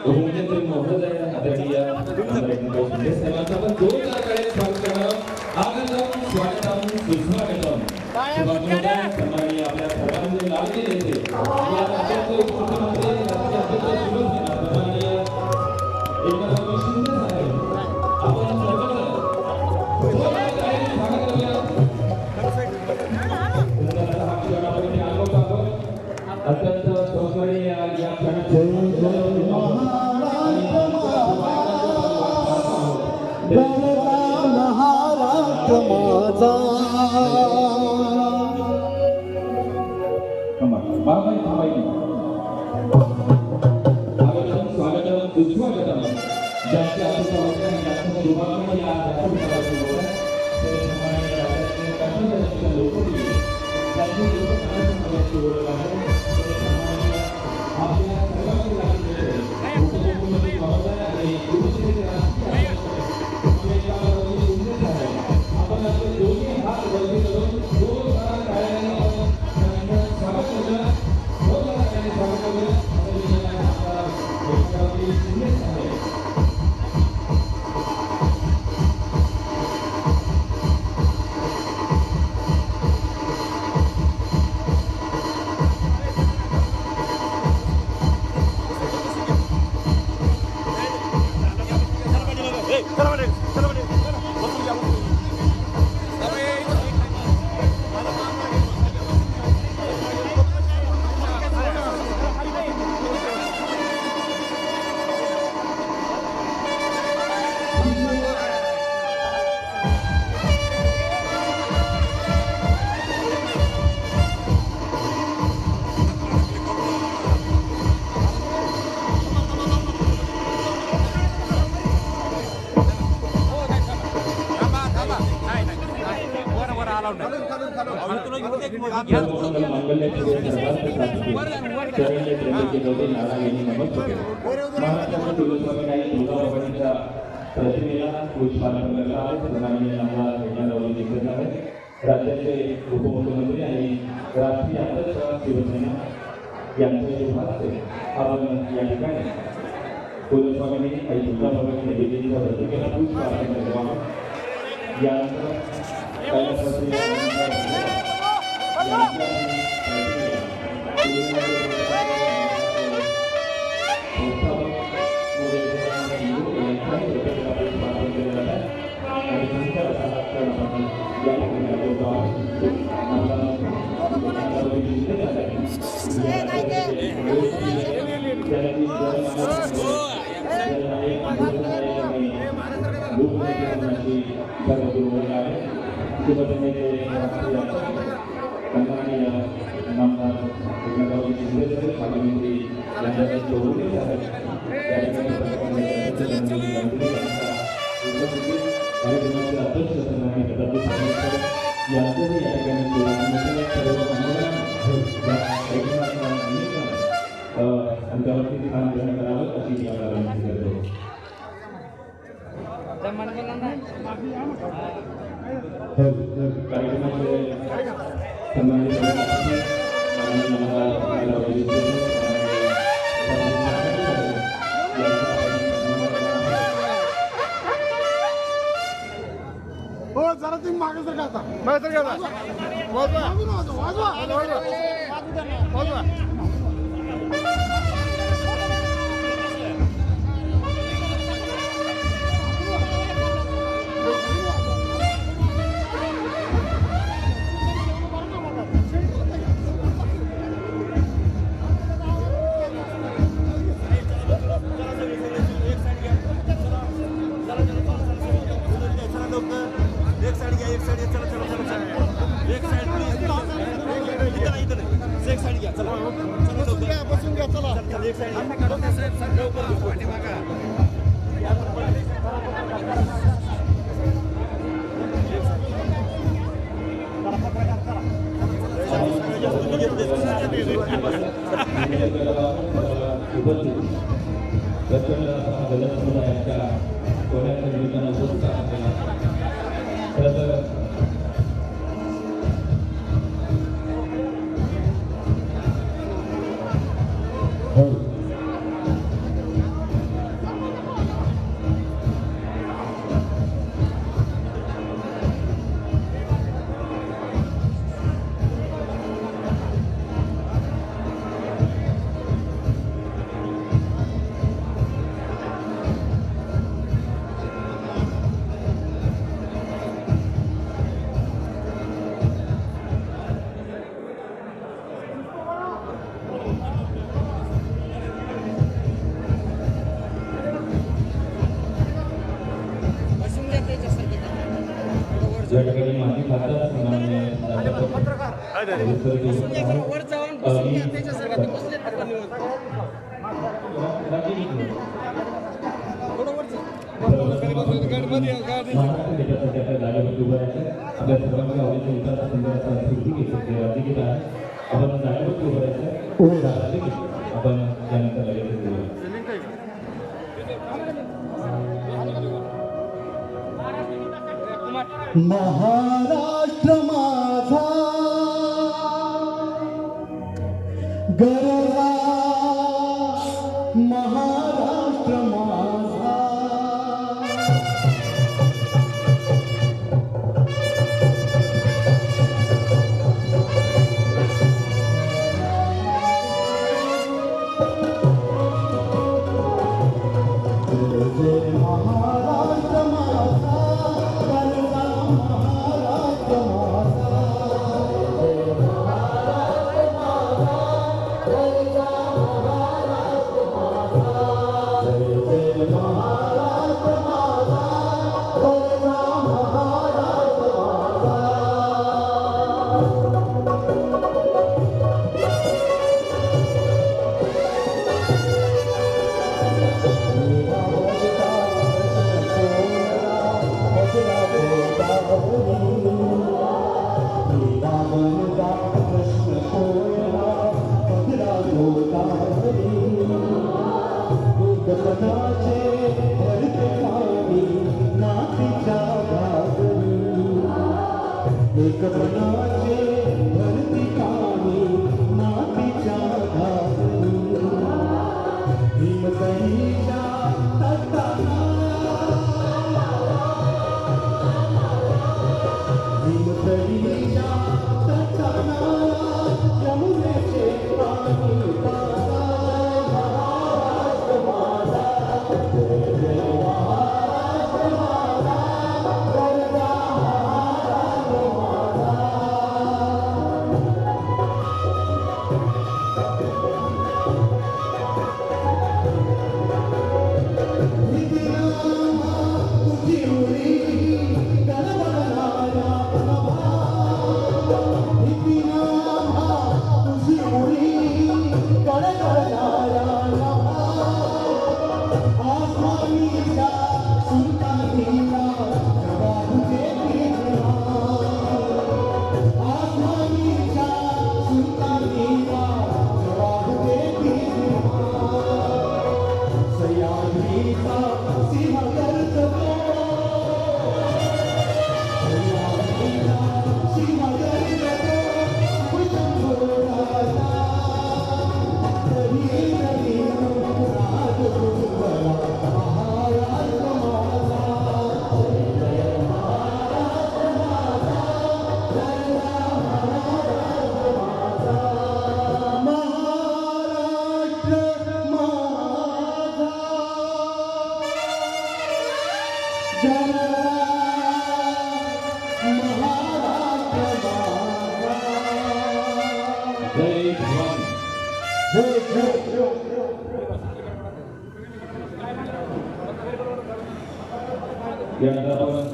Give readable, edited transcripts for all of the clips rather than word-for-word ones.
उपमुख्यमंत्री महोदय आदरणीय स्वागतम सुस्वागतम सन्माननीय आपल्या सर्वांचे लाडके नेते उपमुख्यमंत्री सन्माननीय एकनाथ शिंदे साहेब आपण अत्यंत सौकर्य या महाराष्ट्र माझा स्वागतम सुस्वागतम ज्यांच्या प्रतिमेला पुष्पार्पण राज्याचे उपमुख्यमंत्री आणि राष्ट्रीय अध्यक्ष शिवसेना यांचे आपण या ठिकाणी कुलस्वामींनी काही तुळजाभवानी देवीच्या प्रतिमेला पुष्पार्पण करावा। यानंतर जरा तुम्ही मागे सर का मागे सर का वाजवा वाजवा वाजवा वाजवा प्रचंड समुदायाच्या कोण्याच्या निमित्तानं उपस्थित असलेला खरं तर या ठिकाणी माजी खासदार सन्माननीय जागेवरती उभं राहायचं. आपल्या सर्वांच्या आवडीचं उतारा सुंदर असा स्तुतिगीत राज्यगीत आहे. आपण जागेवरती उभं राहायचं. राज्यगीत आपण त्यानंतर लगेच बोलूया. महाराष्ट्र माझा गरजा, महाराष्ट्र माझा महाराष्ट्र माझा गरजा, महाराष्ट्र एक बनाचे भरती कामी नातीच्या घागरी भीमकईच्या तटाला भीमकईच्या तटाला यमुनेचे पाणी पाजा महाराष्ट्र माझा जय जय महाराष्ट्र माझा गरजा महाराष्ट्र यानंतर आपण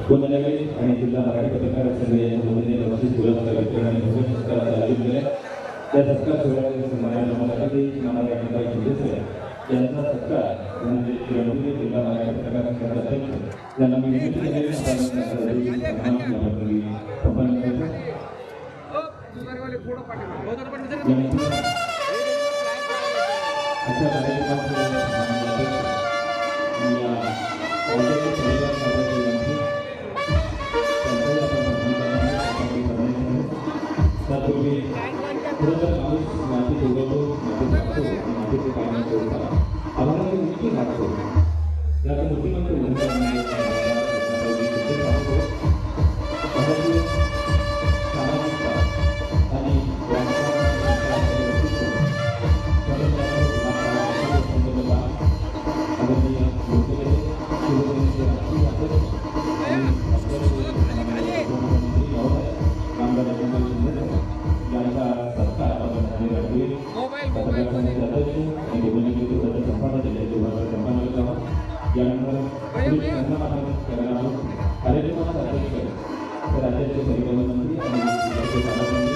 पुण्यानगरी आणि जिल्हा मराठी पत्रकार संघ यांच्यामध्ये व्यवस्थित पुरस्कार वितरण आणि भव्य सत्काराचं आयोजन केलं. त्या सत्कार सोहळ्याचे समारंभासाठी माननीय अण्णाभाई शिंदे यांचा सत्कार म्हणजे गणपती जिल्हा मराठी पत्रकार संघाचे अध्यक्ष यांना मी विनंती केली यानंतर कार्यक्रमाचा तर राज्याचे परिवहन मंत्री आणि जिल्ह्याचे पालकमंत्री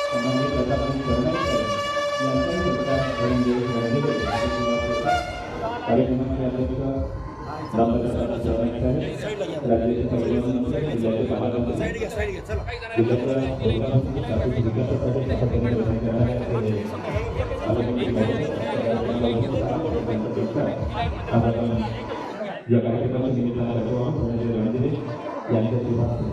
सन्माननीय प्रतापसिंह सरनाईक यांचाही सत्कार कार्यक्रमाचे अध्यक्ष रामदास सरनाईक साहेब, राज्याचे परिवहन मंत्री, जिल्ह्याचे पालकमंत्री, या कार्यक्रमाच्या निमित्ताने यांच्या शुभारंभ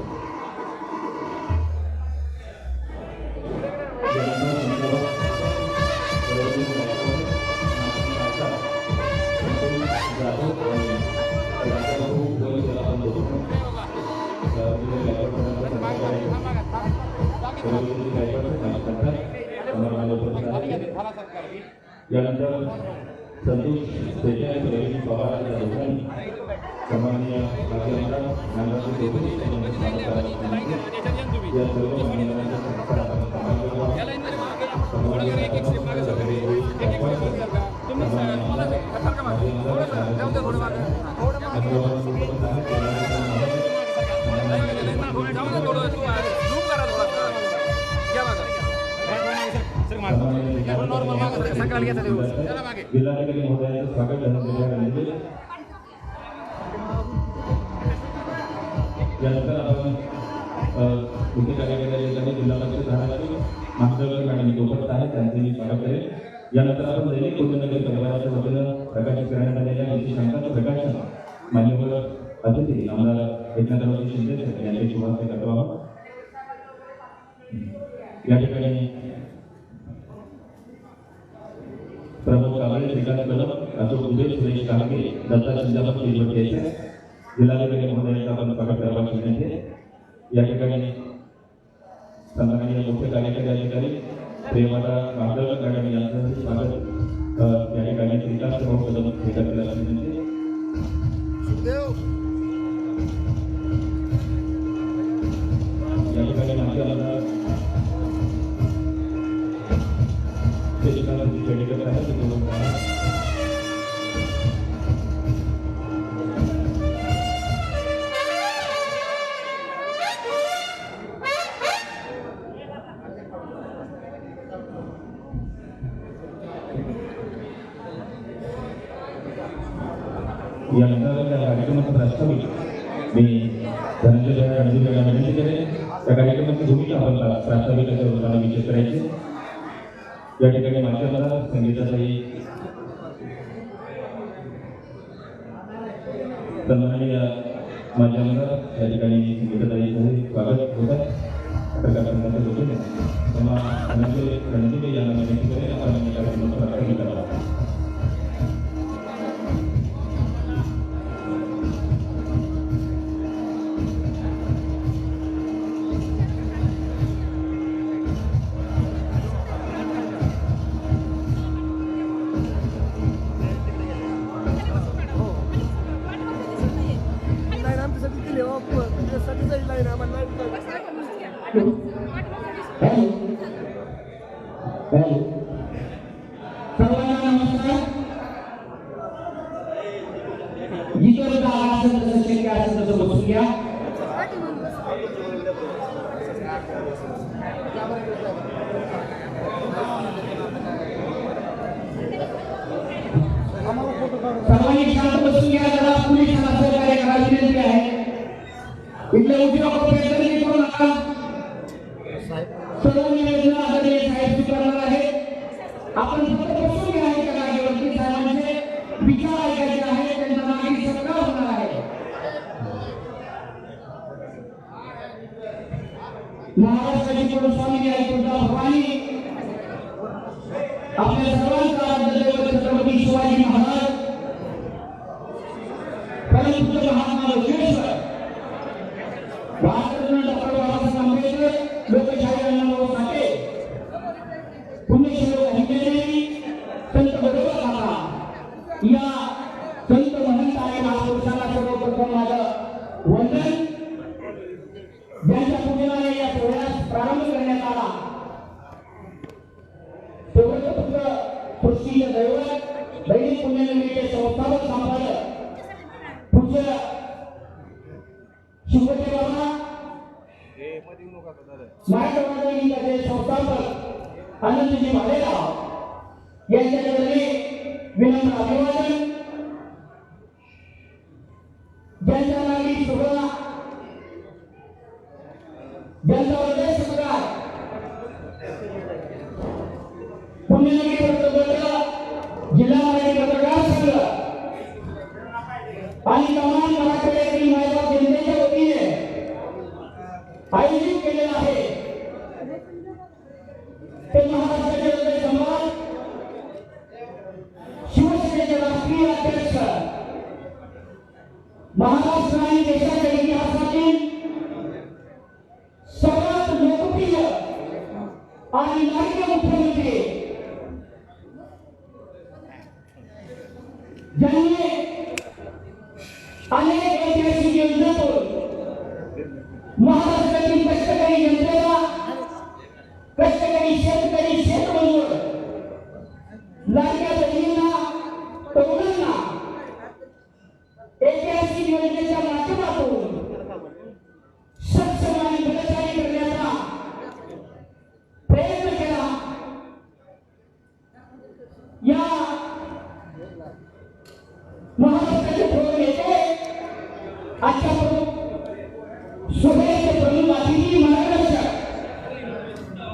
यानंतर संतोष देसाई, रवी पवार या दोघांनी सन्माननीय राज्यमंत्री नागराज या सर्व मान्यवरांच्या जिल्हाधिकारी महोदयांचं स्वागत करण्यात यानंतर आपण मुख्य कार्यकारी जिल्हा परिषद धाराशिव मास्टर मॅडम उपस्थित आहेत, त्यांचे मी स्वागत करेन. यानंतर आपण दैनिक कुटुंबनगर परिवाराच्या वतीनं प्रकाशित करण्यात आलेल्या विशेषांकाचं प्रकाशन मान्यवर अतिथी आमदार एकनाथराव शिंदे यांचे शुभारंभ करतो आहोत. या ठिकाणी प्रमोद कांबळे, श्रीकांत कदम, अशोक दुबे, सुरेश कांबळे, दत्ता संजापत यायचे जिल्हाधिकारी महोदयांचा आपण स्वागत करावा शिकण्याचे. या ठिकाणी सन्माननीय मुख्य कार्यकारी अधिकारी प्रेमाला माधव मॅडम यांचं स्वागत या ठिकाणी श्रीकांत कदम करायला शिकण्याचे. या ठिकाणी माजी आमदार खेडेकर आहे यानंतर त्या कार्यक्रमाचा प्रास्ताविक मी धनंजय रणजित यांना विनंती करेन. त्या कार्यक्रमाची भूमिका आपण प्रास्ताविकाच्या रूपाने विचार करायची. या ठिकाणी माझ्या मला संगीताचाही सन्माननीय माझ्या आमदार या ठिकाणी संगीताचाही स्वागत होतं प्रकाशनाच्या वतीने. तेव्हा धनंजय रणजित यांना विनंती करेन आपण या कार्यक्रमाचा प्रास्ताविक करावा. सर्वांना नमस्कार. जिथं जागा असेल तसं शक्य असेल तसं बसून घ्या. सर्वांनी शांत बसून घ्या. जरा पोलिसांना सहकार्य करायला विनंती आहे. इथले उद्योग प्रयत्न करू नका. सर्व निवेदन आदरणीय साहेब स्वीकारणार आहे. आपण फक्त बसून घ्या. एका जागेवरती साहेबांचे विचार ऐकायचे आहे. त्यांचा मागे सत्कार होणार आहे. महाराष्ट्राची कुलस्वामिनी आई तुळजा भवानी आपल्या सर्वांचा आराध्य छत्रपती शिवाजी महाराज परमपूज्य महात्मा बसवेश्वर भारतरत्न डॉक्टर बाबासाहेब आंबेडकर लोकशाही अण्णाभाऊ साठे पुण्यश्लोक हिंगणेरी संत बरोबर काका या संत महंत आणि महापुरुषांना सर्वप्रथम माझं वंदन. ज्यांच्या पूजनाने या सोहळ्यास प्रारंभ करण्यात आला पुत्र पृथ्वीचे दैवत दैनिक पुण्यनगरीचे संस्थापक संपादक पूज्य शिवते बाबा मराठवाडा दैनिकाचे संस्थापक आनंदजी भालेराव यांच्याकडे विनम्र अभिवादन. ज्यांच्या नावी सोहळा ज्यांचा हृदय सत्कार पुण्यनगरी वृत्तपत्र, जिल्हा मराठी पत्रकार संघ आणि तमाम मराठवाड्यातील मायबाप जनतेच्या वतीने आयोजित केलेला आहे. ते महाराष्ट्राचे हृदय सम्राट, शिवसेनेचे राष्ट्रीय अध्यक्ष, महाराष्ट्र आणि देशाच्या इतिहासातील सर्वात लोकप्रिय आणि लाडके मुख्यमंत्री, ज्यांनी अनेक ऐतिहासिक योजनांतून महाराष्ट्रातील कष्टकरी जनतेला, कष्टकरी शेतकरी शेतमजूर, लाडक्या बहिणींना, तरुणांना ऐतिहासिक योजनेच्या माध्यमातून सक्षम आणि बलशाली करण्याचा प्रयत्न केला. या महाराष्ट्राचे थोर नेते, आजच्या सोहळ्याचे प्रमुख अतिथी मार्गदर्शक,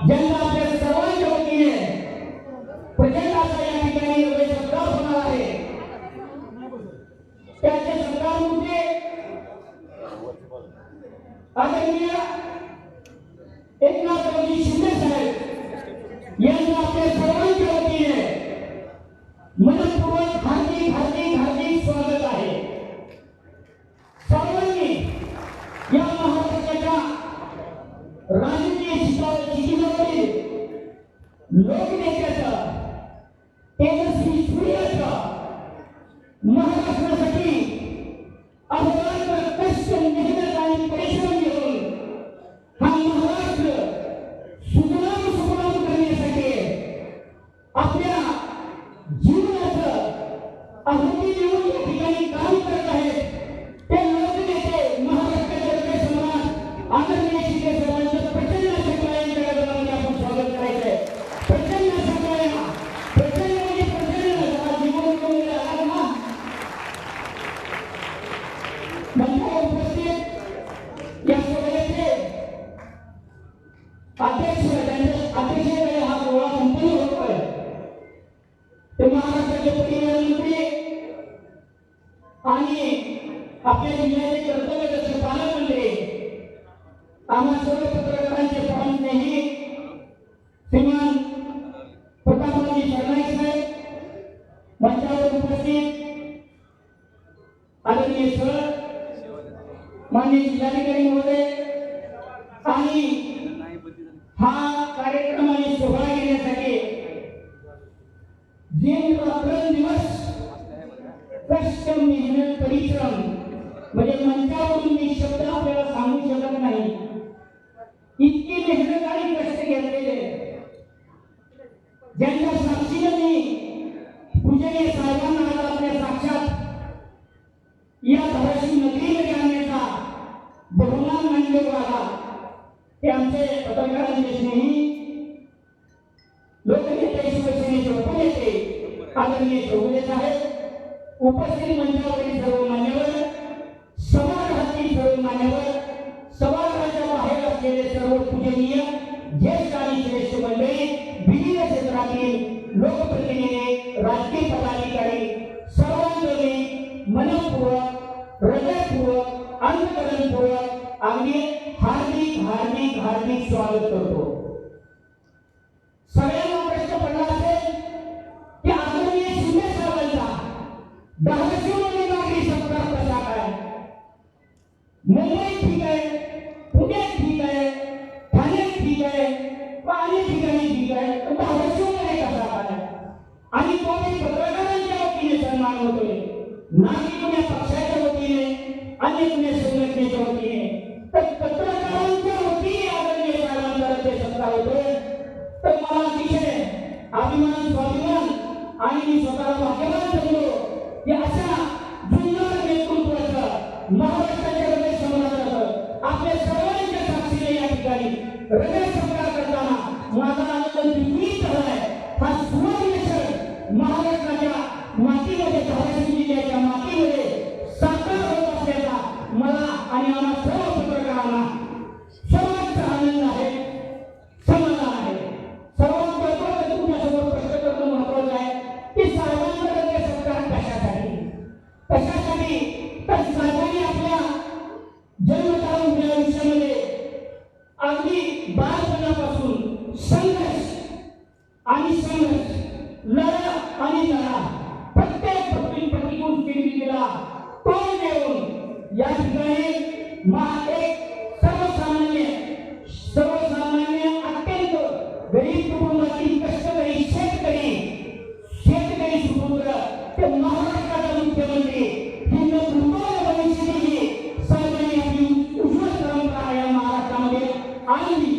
ज्यांना आपल्या सर्वांच्या वतीने प्रचंड असा या ठिकाणी हृदय सत्कार होणार आहे. त्याचे सत्कार म्हणजे आदरणीय एकनाथरावजी शिंदे साहेब यांना आपल्या सर्वांच्या वतीने मनपूर्वक हार्दिक हार्दिक हार्दिक स्वागत आहे. सर्वांनी या महाराष्ट्राच्या राजकीय शिखरावरील लोकनेत्याचं, तेजस्वी सूर्याचं, महाराष्ट्रासाठी अहोरात्र कष्ट, मेहनत आणि परिश्रम घेऊन हा महाराष्ट्र सुजलाम सुफलाम करण्यासाठी आपल्या जीवनाचं आहुती देऊन या ठिकाणी काम करत आहेत. ते लोकनेते, महाराष्ट्राचे हृदय सम्राट आदरणीय शिंदे साहेबांचं प्रचंड अशा टाळ्यांच्या गजरामध्ये आपण स्वागत करायचंय. प्रचंड अशा टाळ्या, प्रचंड म्हणजे प्रचंड. जरा जीवन करून आला ना. मंचावर उपस्थित या सोहळ्याचे अध्यक्ष, त्यांच्या अध्यक्षतेखाली हा सोहळा संपन्न होतोय ते महाराष्ट्राचे परिवहन मंत्री आणि आपल्या जिल्ह्याचे कर्तव्यदक्ष पालकमंत्री, आम्हा सर्व पत्रकारांचे प्राणस्नेही श्रीमान प्रतापरावजी सरनाईक साहेब, मंचावर उपस्थित आदरणीय सर, माननीय जिल्हाधिकारी महोदय आणि हा कार्यक्रम आणि सोहळा घेण्यासाठी दिन रात्रंदिवस कष्ट, मेहनत, परिश्रम, म्हणजे मंचावरून मी शब्द आपल्याला सांगू शकत नाही. इतकी मेहनत आणि कष्ट घेतलेले, ज्यांच्या साक्षीने मी पूजनीय साहेबांना आज आपल्या साक्षात या धाराशिव नगरीमध्ये आणण्याचा बहुमान मानलेला आला. ते आमचे पत्रकारांचे स्नेही, लोकनेते, शिवसेनेचे उपनेते आदरणीय चौगुले साहेब, उपस्थित मंचावरील सर्व मान्यवर, सभागृहातील सर्व मान्यवर, सभागृहाच्या बाहेर असलेले सर्व पूजनीय ज्येष्ठ आणि श्रेष्ठ मंडळी, विविध क्षेत्रातील लोकप्रतिनिधी, राजकीय पदाधिकारी, सर्वांचे मी मनपूर्वक, हृदयपूर्वक, अंतःकरणपूर्वक अगदी हार्दिक हार्दिक हार्दिक स्वागत करतो. सगळ्यांना प्रश्न पडला असेल की आदरणीय शिंदे साहेबांचा धाराशिवमध्ये नागरी सत्कार कसा काय? मुंबईत ठीक आहे, पुण्यात ठीक आहे, ठाण्यात ठीक आहे, अनेक ठिकाणी ठीक आहे, पण धाराशिवमध्ये कसा काय? आणि तो मी पत्रकारांच्या वतीने सन्मान होतोय, ना की कुण्या पक्षाच्या वतीने, अन्य कुण्या संघटनेच्या वतीने, तर पत्रकारांच्या वतीने आदरणीय साहेबांचा ते सत्कार होतोय. तर मला अतिशय अभिमान, स्वाभिमान आणि मी स्वतःला भाग्यवान समजतो की अशा जुन्नर नेतृत्वाचं, महाराष्ट्राच्या हृदय सम्राटाचं आपल्या सर्वांच्या साक्षीने या ठिकाणी ठिकाणी हृदय सत्कार करताना माझा आनंद द्विगुणित झालाय. हा सुवर्ण क्षण महाराष्ट्राच्या मातीमध्ये धाराशिव जिल्ह्याच्या मातीमध्ये साकार होत असल्याचा मला आणि आम्हा सर्व पत्रकारांना सर्वांच आनंद आहे, समाधान आहे. सर्वात महत्त्वाचं तुमच्यासमोर प्रश्न करणं महत्त्वाचं आहे की साहेबांचा हृदय सत्कार कशासाठी तर साहेबांनी आपल्या जन्मकाळ आयुष्यामध्ये अगदी बालपणापासून संघर्ष आणि संघर्ष, लढा आणि लढा, प्रत्येक प्रतिकूल परिस्थितीला तोंड देऊन या ठिकाणी एक सर्वसामान्य अत्यंत गरीब कुटुंबातील कष्टकरी शेतकरी सुपुत्र ते महाराष्ट्राचा मुख्यमंत्री ही भविष्याची साहेबांनी आपली उज्ज्वल परंपरा या महाराष्ट्रामध्ये आणली.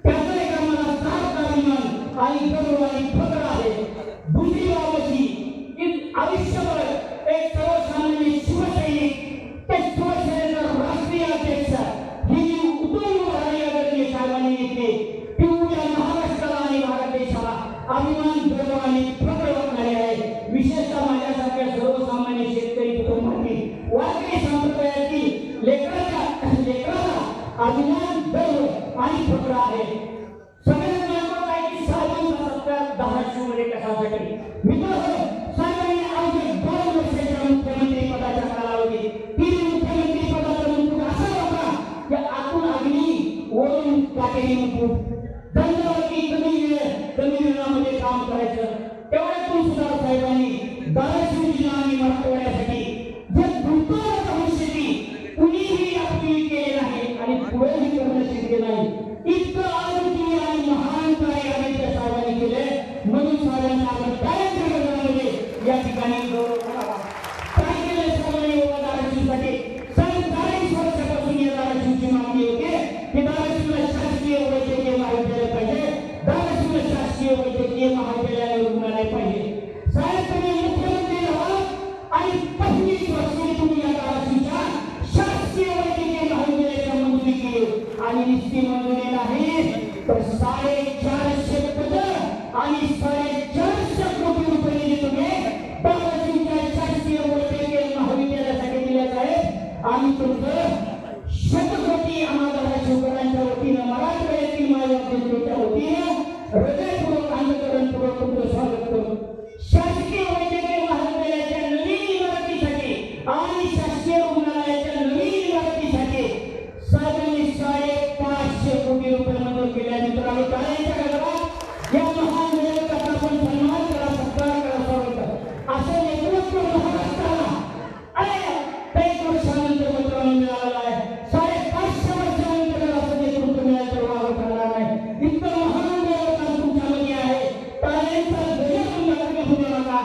त्याचा एक आम्हाला सार्थ अभिमान आणि गौरव आणि फखर आहे. दुसरी बाब अशी की आयुष्यभर एक सर्वसामान्य शिवसैनिक ते शिवसेनेचा राष्ट्रीय अध्यक्ष ही जी उतुंग उभारणी आदरणीय साहेबांनी घेतली ती उद्या महाराष्ट्राला आणि भारत देशाला अभिमान, गौरव आणि फखर वाटणारी आहे. विशेषतः माझ्यासारख्या सर्वसामान्य शेतकरी कुटुंबातील वारकरी संप्रदायातील लेकराला अभिमान, गौरव आणि फखर आहे. सगळ्यात महत्त्वाचं आहे की साहेबांचा सत्कार धाराशिवमध्ये कशासाठी. मित्रांनो, साहेबांनी अवघे 2 वर्षाच्या मुख्यमंत्री पदाच्या कालावधीत मुख्यमंत्री पदाचा मुकुट असा होता की आतून अग्नी वरून काटेरी मुकुट, दंडावरती कमी वेळामध्ये काम करायचं. तेवढ्यातून सुद्धा साहेबांनी धाराशिव जिल्हा आणि मराठवाड्यासाठी जे गुंतवणूक भविष्याची कुणीही यापूर्वी केले नाही आणि पुढेही करणं शक्य नाही इतकं अद्वितीय आणि महान कार्य आदरणीय साहेबांनी केले. म्हणून साहेबांना आपण कायमच्या गगनामध्ये या ठिकाणी गौरव करावा. काय केलं साहेबांनी धाराशिवसाठी? 40 वर्षापासून या धाराशिवची मागणी होते की धाराशिवला शासकीय वैद्यकीय महाविद्यालय पाहिजे, धाराशिवला शासकीय वैद्यकीय महाविद्यालय रुग्णालय पाहिजे. साहेब तुम्ही मुख्यमंत्री आहात आणि 25 वर्षे तुम्ही या धाराशिवच्या शासकीय वैद्यकीय महाविद्यालयाच्या मंजुरी केली आणि निश्चित मंजुरी नाही तर 450 पदं आणि 450 कोटी रुपये निधी तुम्ही धाराशिवच्या शासकीय वैद्यकीय महाविद्यालयासाठी दिले आहेत. आणि तुमचं शतकोटी आम्हा धाराशिवकरांच्या वतीनं, मराठवाड्यातील मायबाप जनतेच्या वतीनं हृदयपूर्वक अंतःकरणपूर्वक तुमचं स्वागत करतो. शासकीय वैद्यकीय महाविद्यालयाच्या नवीन इमारतीसाठी आणि शासकीय रुग्णालयाच्या नवीन इमारतीसाठी साहेबांनी 550 कोटी रुपये मंजूर केले. मित्रांनो, टाळ्यांच्या गजरात या महान नायकाचा आपण सन्मान करा, सत्कार करा, स्वागत करा. असं नेतृत्व महाराष्ट्राला 1 वर्षानंतर मित्रांनो मिळालेलं आहे. 550 वर्षानंतर असं नेतृत्व मिळालं तर वाव करणार नाही. इतकं महान नायक तुमच्यामध्ये आहे. टाळ्यांचा गजर तुमच्याकडे होऊ देऊ नका.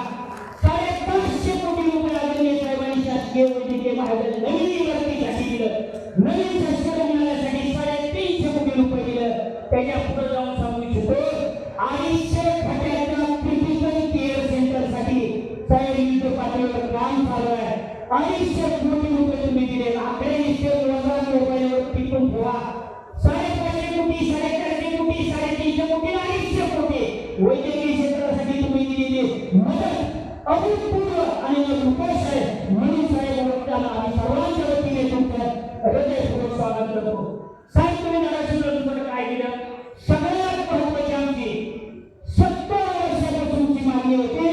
550 कोटी रुपये आदरणीय साहेबांनी शासकीय वैद्यकीय महाविद्यालय नवीन इमारतीसाठी दिलं. नवीन शासकीय रुग्णालयासाठी 350 कोटी रुपये दिलं. त्याच्या पुढे जाऊन सांगू इच्छितो 250 खात्याच्या क्रिटिकल केअर सेंटरसाठी साहेब युद्ध पातळीवर काम चालू आहे. 250 कोटी रुपये तुम्ही दिले. आकडे निश्चित मोबाईलवर टिपून ठेवा. 550 कोटी, 450 कोटी, 350 कोटी, 250 कोटी वैद्यकीय क्षेत्रासाठी तुम्ही दिलेली मदत अभूतपूर्व आणि रुपेश आहे. म्हणून साहेब वक्ताला आम्ही सर्वांच्या वतीने तुमचं हृदयपूर्वक स्वागत करतो. साहेब तुम्ही धाराशिवला दुसरं काय केलं? सगळ्यात महत्त्वाची आमची 70 वर्षापासूनची मागणी होती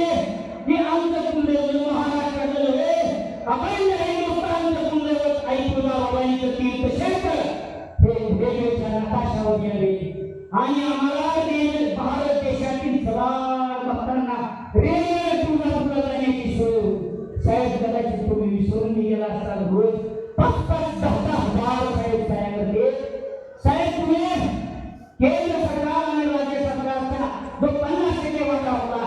की आमचं कुलदैवत महाराष्ट्राचं नव्हे अखंड हिंदुस्थानचं कुलदैवत आई तुळजाभवानीचं तीर्थक्षेत्र हे रेल्वेच्या नकाशावर यावे आणि आम्हाला भारत देशातील सगळ्या भक्तांना रेल्वे तुळजापूरला जाण्याची सोय होती. साहेब कदाचित तुम्ही विसरून गेला असाल. रोज 5-10 हजार साहेब तयार करते. साहेब तुम्ही केंद्र सरकार आणि राज्य सरकारचा जो 50% वाटा होता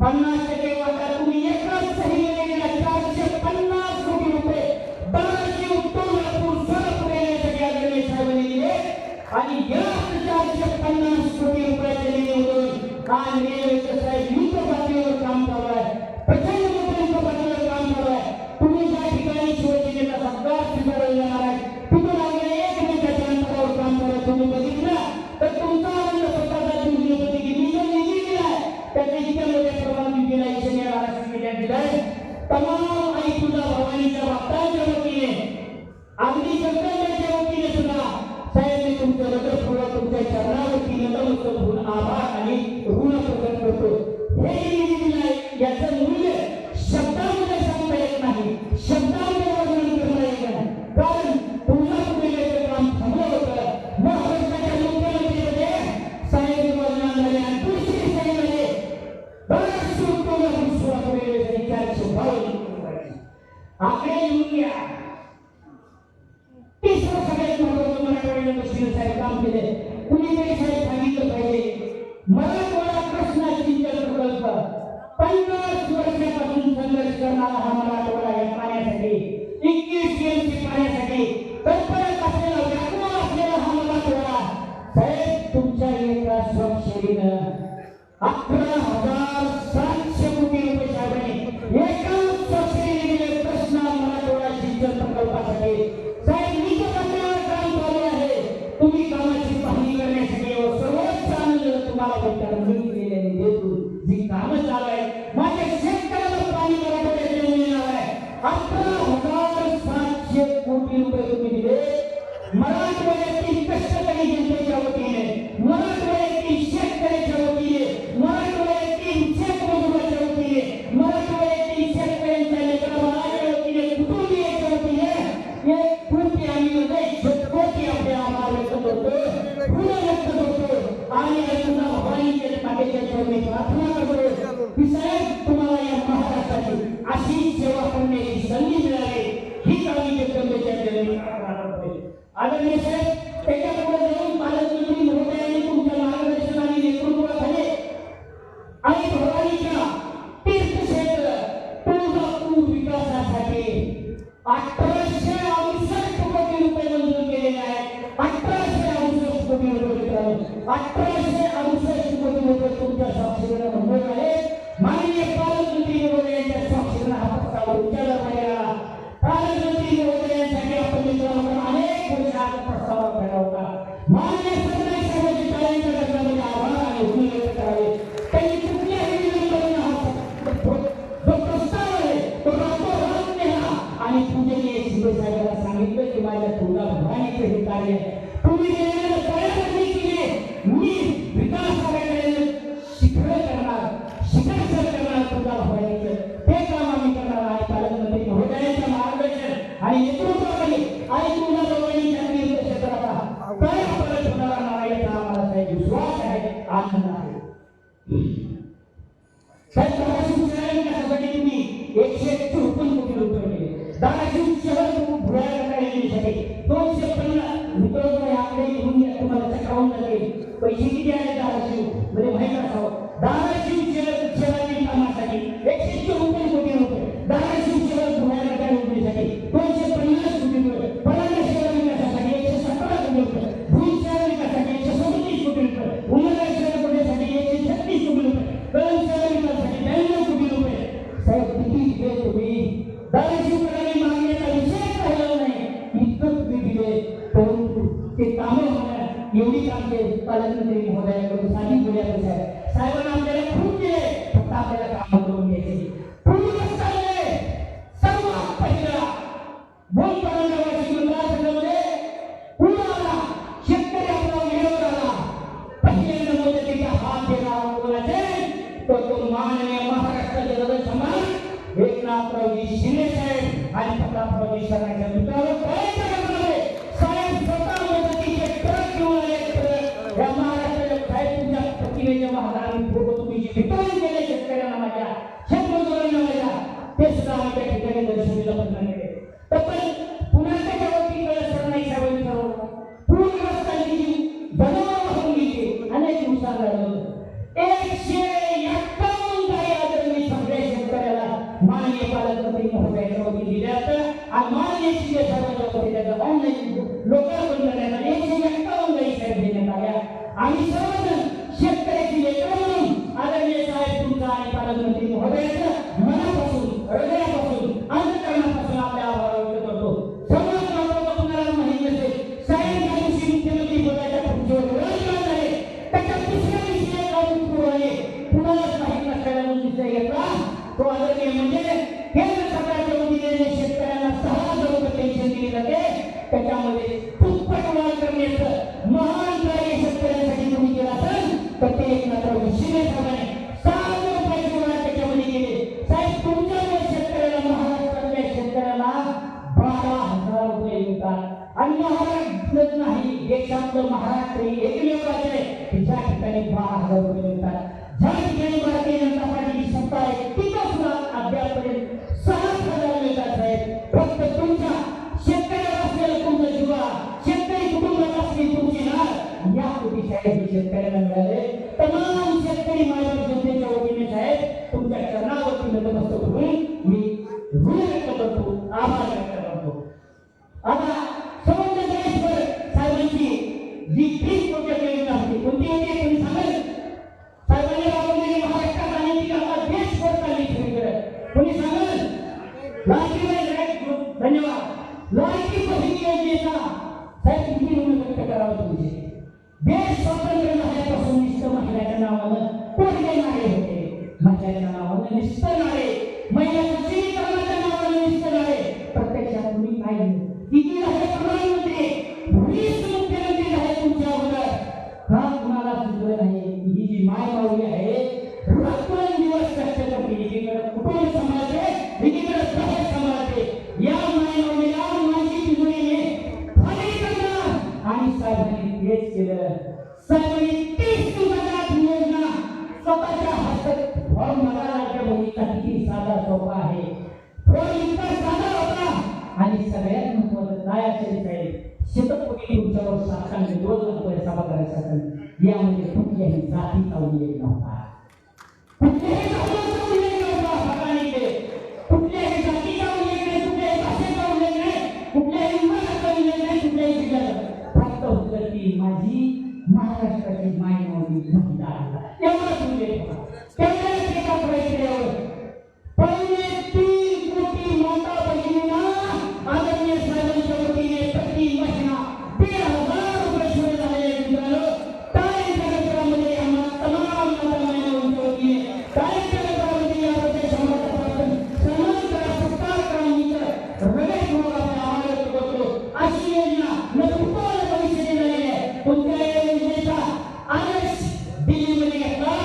50% वाटा तुम्ही एकाच सहीने दिला. 450 कोटी रुपये धाराशिव, तुळजापूर, सोलापूर येण्यासाठी आदरणीय साहेबांनी दिले आणि या 450 कोटी रुपयाचे निधी आज रेल्वेचं साहेब युद्ध पातळीवर काम चालू आहे. प्रचंड मोठं युद्ध पातळीवर काम चालू आहे. तुम्ही ज्या ठिकाणी शिवसेनेचा सत्कार स्वीकारला जाणार आहे तिथून आलेल्या 1 मिनिटाच्या अंतरावर काम करा. तुम्ही बघितलं तुमचं हृदयपूर्वक तुमच्या चरणावरती नतमस्तक होऊन आभार आणि ऋण प्रकट करतो. हे निधी दिलंय याचं मूल्य शब्दामध्ये सांगता येत नाही, शब्दामध्ये वर्णन करता येत नाही. कारण तुळजापूरचं काम थांबलं होतं. महाराष्ट्राच्या मुख्यमंत्रीमध्ये साहेब वर्णन झाले आणि दुसरी साहेबांनी बराचशी तुळजापूर सोलापूर रेल्वेसाठी 452 आकडे लिहून घ्या. तिसरं सगळ्यात महत्त्वाचं मराठवाड्याला बसलेलं साहेब काम केले. कुणीतरी साहेब सांगितलं पाहिजे मराठवाडा कृष्णा सिंचन प्रकल्प 50 वर्षापासून संघर्ष करणारा हा मराठवाडा या पाण्यासाठी 21 टीएमसी पाण्यासाठी तत्परत असलेला व्याकुळ असलेला हा मराठवाडा साहेब तुमच्या एका स्वाक्षरीनं 11,700 कोटी रुपये साहेबांनी एका स्वाक्षरीने दिले कृष्णा मराठवाडा सिंचन प्रकल्पासाठी. साहेब निकटवर काम चालू आहे. तुम्ही कामाची पाहणी करण्यासाठी सर्वोच्च आनंद तुम्हाला भेटणार देतो. जी कामं चालू आहे माझ्या शेतकऱ्याला पाणी मराठवाड्यात मिळणार आहे. 11,700 कोटी रुपये तुम्ही दिले मराठवाड्यातील कष्टकरी जनतेच्या वतीने, मराठवाड्यातील शेतकऱ्याच्या वतीने, मराठवाड्यातील शेतमजुराच्या वतीने, मराठवाड्यातील शेतकऱ्यांच्या लेकराबाळाच्या वतीने, कुटुंबियांच्या वतीने एक कोटी आणि कोटी आपल्या आभार व्यक्त करतो, ऋण व्यक्त करतो आणि तुमचा भवानीच्या मातेच्या चरणी प्रार्थना करतो की साहेब तुम्हाला या महाराष्ट्राची अशी सेवा करण्याची संधी मिळावी ही आम्ही जगदंबेच्या चरणी प्रार्थना करतो. आदरणीय साहेब त्याच्यापुढे जाऊन पालकमंत्री महोदयांनी तुमच्या मार्गदर्शनाने नेतृत्वाखाली आणि भवानीच्या तीर्थक्षेत्र तुळजापूर विकासासाठी 1868 कोटी रुपये मंजूर केलेले आहेत. 1868 कोटी रुपये 1868 कोटी रुपये तुमच्या स्वाक्षरीने मंजूर झाले. माननीय पालकमंत्री महोदयांच्या स्वाक्षरीने हा प्रस्ताव तुमच्या दरबारी आला. पालकमंत्री महोदयांसाठी आपण मित्रांनो अनेक वर्षात प्रस्ताव केला होता. माननीय सरकारी साहेबांची टाळ्यांच्या गजरामध्ये आभार आणि ऋण व्यक्त करावे. त्यांनी कुठल्याही विलंबाने जो प्रस्ताव आहे तो रातोरात नेला आणि पूजनीय शिंदे साहेबांना सांगितलं की माझ्या तुळजा भवानीचे हे कार्य तुम्ही दिलेलं तयारी केली. मी विकास आघाडीकडे शिखर करणार, शिखर सर करणार तुळजा भवानीचं ते काम आम्ही करणार आहे. पालकमंत्री महोदयांच्या मार्गदर्शन आणि नेतृत्वाखाली आणि तुळजा भवानीच्या तीर्थक्षेत्राचा तयार परत होणारा नाही याचा आम्हाला साहेब विश्वास आहे, आनंद आहे. साहेब धाराशिव शहर विकासासाठी तुम्ही 154 कोटी रुपये दिले. धाराशिव शहर भुयार करण्यासाठी 250 मित्रांनो आकडे घेऊन घ्या तुम्हाला चक्रावून जाईल. पैसे किती आहेत धाराशिव म्हणजे माहिती असावं. धाराशिव शहरातील कामासाठी 154 कोटी रुपये, धाराशिव शहर भुयार करण्यासाठी 250 कोटी रुपये, परांडा शहर विकासासाठी 117 कोटी रुपये, भूम शहर विकासासाठी 137 कोटी रुपये, उमरगा शहर करण्यासाठी 136 कोटी रुपये, कळंब शहर विकासासाठी 92 कोटी रुपये. साहेब किती दिले तुम्ही? धाराशिवकरांनी मागण्याचा विषय राहिला नाही इतकं तुम्ही दिले. परंतु ते कामं होणार एवढी कामं पालकमंत्री महोदयाकडून सांगितली आहे. साहेबांना आपल्याला खूप दिले, फक्त आपल्याला कामं करून घ्यायचे. पूर्ण चालले सर्वात पहिला बोल परांडावासी मतदारसंघामध्ये पुण्याला शेतकरी आपला विरोध आला. पहिल्यांदा मोदीचा हात देणारा कोण असेल तो माननीय महाराष्ट्राचे हृदय समान एकनाथरावजी शिंदे साहेब आणि प्रतापरावजी शर्माच्या मित्रांनो प्रयत्न करणारे साहेब स्वतः मदतीचे ट्रक घेऊन आले. या महाराष्ट्राच्या साहेब तुमच्या प्रतिमेच्या महाराजांनी फोटो तुम्ही जे वितरण केले शेतकऱ्यांना माझ्या शेतमजुरांना माझ्या ते सुद्धा आम्ही त्या ठिकाणी दर्शवलेलं प्रयत्न केले. पण पुण्याच्या वतीकडे सरनाईक साहेबांनी ठरवलं पूरग्रस्तांची जी जनावरं वाहून गेली अनेक नुकसान झालं. 151 गाई आदरणीय सगळ्या शेतकऱ्याला माननीय पालकमंत्री महोदयांच्या वतीने दिल्या असतात आणि माननीय शिंदे साहेबांच्या वतीने त्याचं ऑनलाईन लोकार्पण करण्यात आले. 151 गाई साहेब देण्यात आल्या. आम्ही सर्वजण शेतकऱ्याची लेकरं म्हणून आदरणीय साहेब तुमचा आणि पालकमंत्री महोदयांचं मनापासून, हृदयापासून, अंतःकरणापासून आपल्या आभार व्यक्त करतो. सर्वात महत्त्वाचं तुम्हाला माहिती असेल साहेब या दिवशी मुख्यमंत्री पदाच्या खुर्चीवर विराजमान झाले. त्याच्या दुसऱ्या दिवशी एक अभूतपूर्व आहे कुणालाच माहीत नसलेला दिसला घेतला तो आदरणीय म्हणजे केंद्र सरकारच्या वतीने शेतकऱ्यांना 6,000 रुपये पेन्शन दिली जाते त्याच्यामध्ये दुप्पट वाढ करण्याचं महाराष्ट्र ही एकमेव राज्य आहे की ज्या ठिकाणी 12,000 रुपये मिळतात. ज्या ठिकाणी भारतीय जनता पार्टीची सत्ता आहे तिथं सुद्धा अद्यापर्यंत 6,000 मिळतात साहेब. फक्त तुमच्या शेतकऱ्याला असलेलं तुमचं जीवा, शेतकरी कुटुंबाला असलेली तुमची नाळ या कोटी साहेब शेतकऱ्यांना मिळाले. तमाम शेतकरी मायबाप जनतेच्या वतीने साहेब तुमच्या चरणावरती नतमस्तक होऊन मी ऋण व्यक्त करतो, आभार व्यक्त करतो. आता समोरच्या देशभर साहेबांची जी 30 कोटी योजना होती कोणती होती कोणी सांगेल? साहेबांनी राबवलेली महाराष्ट्रात आणि ती आता देशभर चालली सगळीकडे कोणी सांगेल? लाडकी बहीण धन्यवाद. लाडकी बहीण योजनेचा साहेब किती ऋण व्यक्त करावं तुमचे? देश स्वातंत्र्य झाल्यापासून निष्ठ महिलाच्या नावानं कोण देणारे होते, महिलाच्या नावानं निष्ठणारे, महिला सक्षमीकरणाच्या नावानं निष्ठणारे. प्रत्यक्षात तुम्ही काय किती झाले प्रधानमंत्री, 20 मुख्यमंत्री झाले तुमच्या अगोदर. का तुम्हाला सुचलं नाही ही जी माय माऊली आहे रात्रंदिवस कष्ट करते, एकीकडे कुटुंब सांभाळते एकीकडे समाज सांभाळते. या माय माऊलीला माझी तिजोरीने खाली करणार आणि साहेबांनी तेच केलं. साहेबांनी 30 दिवसाच्या योजना स्वतःच्या हस्तात फॉर्म भरायला लाडक्या बहिणीचा किती साधा सोपा आहे. फॉर्म इतका साधा होता आणि सगळ्यात महत्वाचं काय असेल साहेब, शतकोटी तुमच्यावर शासनाने 2 लाख रुपये सभा करायचा असेल यामध्ये कुठल्याही जातीचा उल्लेख नव्हता, कुठल्याही धर्माचा उल्लेख नव्हता. हाताने कुठल्याही जातीचा उल्लेख नाही, कुठल्याही भाषेचा उल्लेख नाही, कुठल्याही मताचा उल्लेख नाही, कुठल्याही जिल्ह्याचा. फक्त होतं की माझी महाराष्ट्राची माय माऊली महिला एवढाच उल्लेख होता. त्यावेळेस एका प्रक्रियेवर 3 कोटी माता बहिणींना आदरणीय साहेबांच्या वतीने प्रति महिना 1,500 रुपये सुरू झाले. मित्रांनो टाळ्यांच्या गजरामध्ये आम्हा तमाम माता बहिणींच्या वतीने टाळ्यांच्या गजरामध्ये या प्रदेशामध्ये सन्मान करा, सत्कार करा, मित्र रमेश भाऊ आपल्या आम्हाला करतो. अशी योजना न तुम्हाला भविष्य दिलेली आहे. तुमच्या या योजनेचा आदेश दिल्लीमध्ये घेतला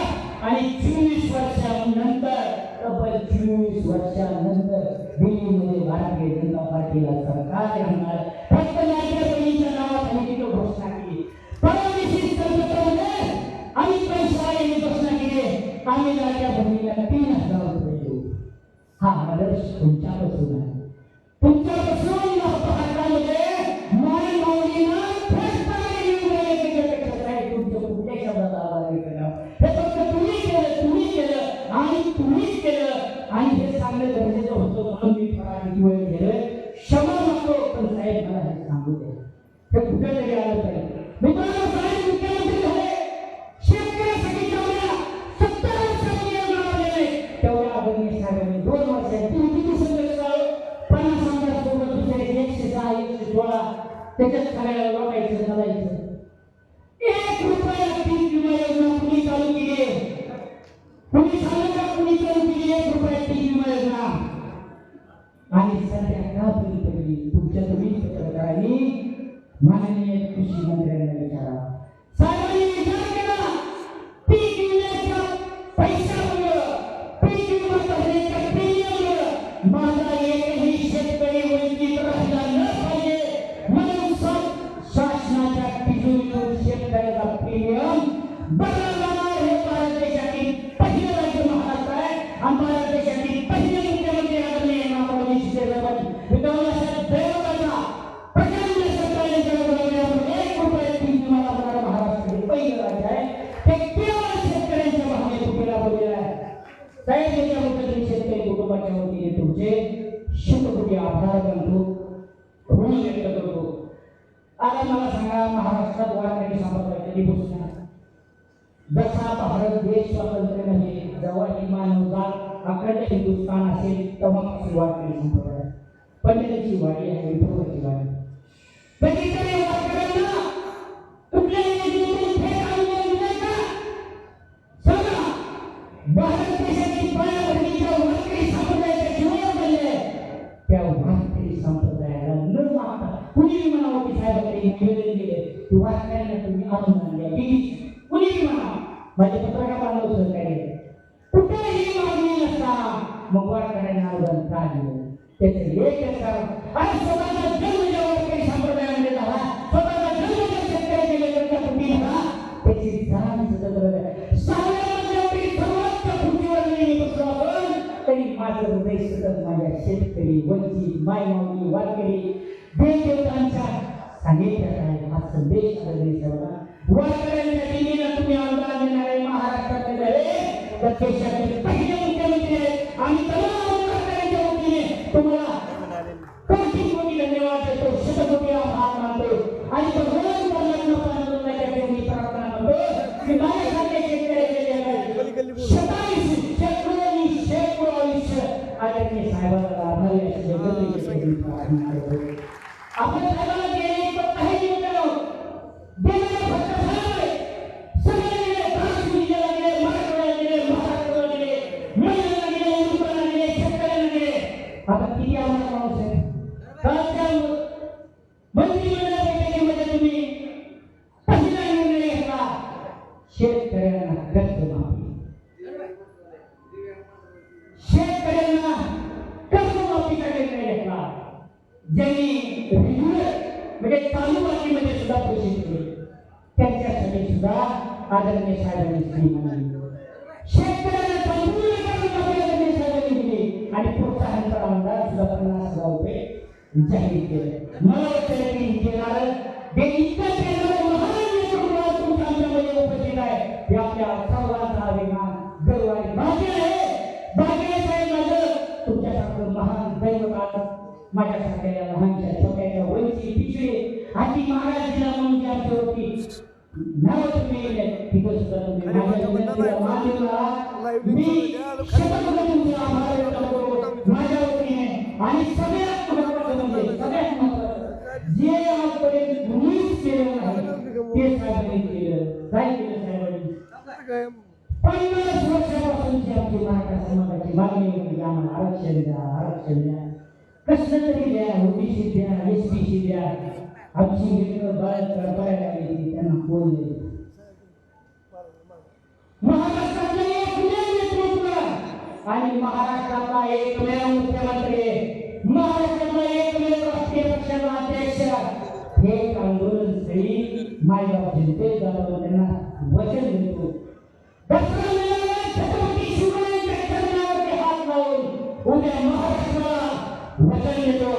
आणि 24 वर्षानंतर तब्बल 24 वर्षानंतर दिल्लीमध्ये भारतीय जनता पार्टीला सरकार येणार. फक्त लाडक्या बहिणीच्या नावाखाली तिथं घोषणा केली. परदेशी संसदेमध्ये अमित शाह यांनी घोषणा केली आम्ही लाडक्या बहिणीला 3,000 रुपये देऊ. हा आदर्श तुमच्यापासून आहे. तुमच्यापासून भारतामध्ये माय माऊलींना फस्टाने येऊन राहिले त्याच्यापेक्षा काय तुमच्या कुठल्या शब्दाचा आवाज केला. हे फक्त तुम्ही केलं आणि तुम्हीच केलं आणि हे सांगणं गरजेचं होतं म्हणून मी थोडा किती वेळ गेलोय. क्षमा मागतो पण साहेब मला हे सांगू दे, हे कुठेतरी आलं पाहिजे. मित्रांनो साहेब मुख्यमंत्री झाले, शेतकऱ्यासाठी जेवढ्या 70 वर्षांनी योजना दिले तेवढ्या आदरणीय साहेबांनी 2 वर्षात किती संघर्ष झालं. 50 आमदार सोबत दुसरे 106 116 त्याच्यात सगळ्या लोकांचं चालायचं. 1 रुपया पीक विमा योजना कुणी चालू केली? कुणी सांगू का कुणी चालू केली 1 रुपया पीक विमा योजना? आणि सध्या का पडली तुमच्या तुम्ही पत्रकारांनी माननीय कृषी मंत्र्यांना विचारा. साहेबांनी विचार केला पीक विम्याच्या पैशामुळं, पीक विमा भरण्याच्या प्रीमियममुळं माझा एकही शेतकरी वंचित राहिला न पाहिजे म्हणून शासनाच्या तिजोरीतून शेतकऱ्याचा प्रीमियम भरला जाणार. हे भारत देशातील पहिलं राज्य महाराष्ट्र आहे आणि भारत देशातील पहिले मुख्यमंत्री आदरणीय माननीय शिवसेना दैवताचा प्रचंड सरकारने जगभरामध्ये 1 रुपया पीक विमा लाभणारं महाराष्ट्र हे पहिलं राज्य आहे. ते केवळ शेतकऱ्यांच्या भावने तुम्ही राबवलेलं आहे. साहेब याच्याबद्दल शेतकरी कुटुंबाच्या वतीने तुमचे शतकोटी आभार मानतो, ऋण व्यक्त करतो. आता मला सांगा महाराष्ट्रात वारकरी संप्रदाय कधीपासून आहे? जसा भारत देश स्वातंत्र्य नव्हे जेव्हा ही मानवजात अखंड हिंदुस्थान असेल तेव्हा वारकरी संप्रदाय पंढरीची वाडी आहे, विठोबाची वाडी. कधीतरी वारकऱ्यांना कुठल्याही योजनेतून थेट अनुदान दिलंय का? सांगा. भारत देशातील पायाभरणीच्या वारकरी संप्रदायाच्या जीवावर बनले त्या वारकरी संप्रदायाला न मागता कुणी म्हणावं की साहेबांकडे निवेदन दिले की वारकऱ्यांना तुम्ही अनुदान द्या, कुणी म्हणा माझे पत्रकार बांधव सहकार्य कुठेही मागणी नसता मग वारकऱ्यांना अनुदान का दिलं? त्याचे एक कारण आणि स्वतःचा जन्म जेव्हा काही संप्रदायामध्ये झाला, स्वतःचा जन्म जर शेतकरी केले तर कायदेशीर सणांचं जत्र सगळ्यांमध्ये सर्वोच्च खुर्चीवर मी बसलो असून तरी माझं हृदय सतत माझ्या शेतकरी वंचित मायमाऊली वारकरी देवदेवतांच्या सानिध्यात आहे हा संदेश आदरणीय साहेबांना वारकऱ्यांच्या दिनीनं तुम्ही अनुदान देणारे महाराष्ट्रातले झाले तर देशातील पहिले मुख्यमंत्री आहेत आणि तमाम वारकऱ्यांच्या वतीने तुम्हाला कोटी कोटी धन्यवाद देतो शतकोटी आभार मानतो आणि भगवान परमात्म्याच्या चरणी प्रार्थना करतो की माझ्यासारखे शेतकरी शेकडो आयुष्य आदरणीय साहेबांना लाभणारे असे जगदीश्वरी प्रार्थना करतो आपण साहेबांना गेले पण काही दिवस देणारे फक्त साहेब सगळे गेले महाराष्ट्राला गेले मराठवाड्याला गेले महाराष्ट्राला गेले महिलांना गेले उर्दूला गेले शेतकऱ्यांना गेले आता किती आम्हाला माणूस आहे मंत्रिमंडळ बैठकीमध्ये तुम्ही पहिला निर्णय घेतला शेतकऱ्यांना कर्जमाफी शेतकऱ्यांना कर्जमाफीचा निर्णय घेतला ज्यांनी रेग्युलर म्हणजे चालू बाकीमध्ये सुद्धा पैसे दिले त्यांच्यासाठी सुद्धा आदरणीय साहेबांनी स्कीम आणली शेतकऱ्यांना संपूर्ण कर्जमाफी आदरणीय साहेबांनी दिली आणि प्रोत्साहनाचा अंदाज सुद्धा 50,000 रुपये जाहीर केले मला वाटतं की येणार ते इतकं केलं महान नेतृत्व तुमच्या आमच्यामध्ये उपस्थित आहे हे आपल्या सर्वांचा अभिमान गर्व आणि भाग्य आहे भाग्य साहेब माझं तुमच्यासारखं महान दैवत माझ्यासारख्या लहानशा छोट्याच्या वंचित पिछडे आधी महाराज जिल्हा म्हणून जी आमच्यावरती नाव तुम्ही तिथं सुद्धा तुम्ही माझ्या विनंतीला मान देऊन मी शतकोटी तुमचे आभार व्यक्त करतो माझ्या वतीने आणि सगळ्यात महत्त्वाचं म्हणजे सगळ्यात महत्त्वाचं जे आजपर्यंत मुळीच केलं नाही ते साहेबांनी केलं काय केलं साहेबांनी 50 वर्षापासूनची आमची मराठा समाजाची मागणी होती आम्हाला आरक्षण द्या कसलं तरी द्या ओबीसी द्या एसबीसी द्या आमची मित्र बाळत करायला गेली त्यांना कोण दिले महाराष्ट्रातले एकमेव नेतृत्व आणि महाराष्ट्रातला एकमेव मुख्यमंत्री महाराष्ट्रातला एकमेव राष्ट्रीय पक्षाचा अध्यक्ष हे आंदोलन स्थळी मायबाप जनतेत जाऊन त्यांना वचन देतो छत्रपती शिवरायांच्या चरणावरती हात लावून उद्या महाराष्ट्राला वचन देतो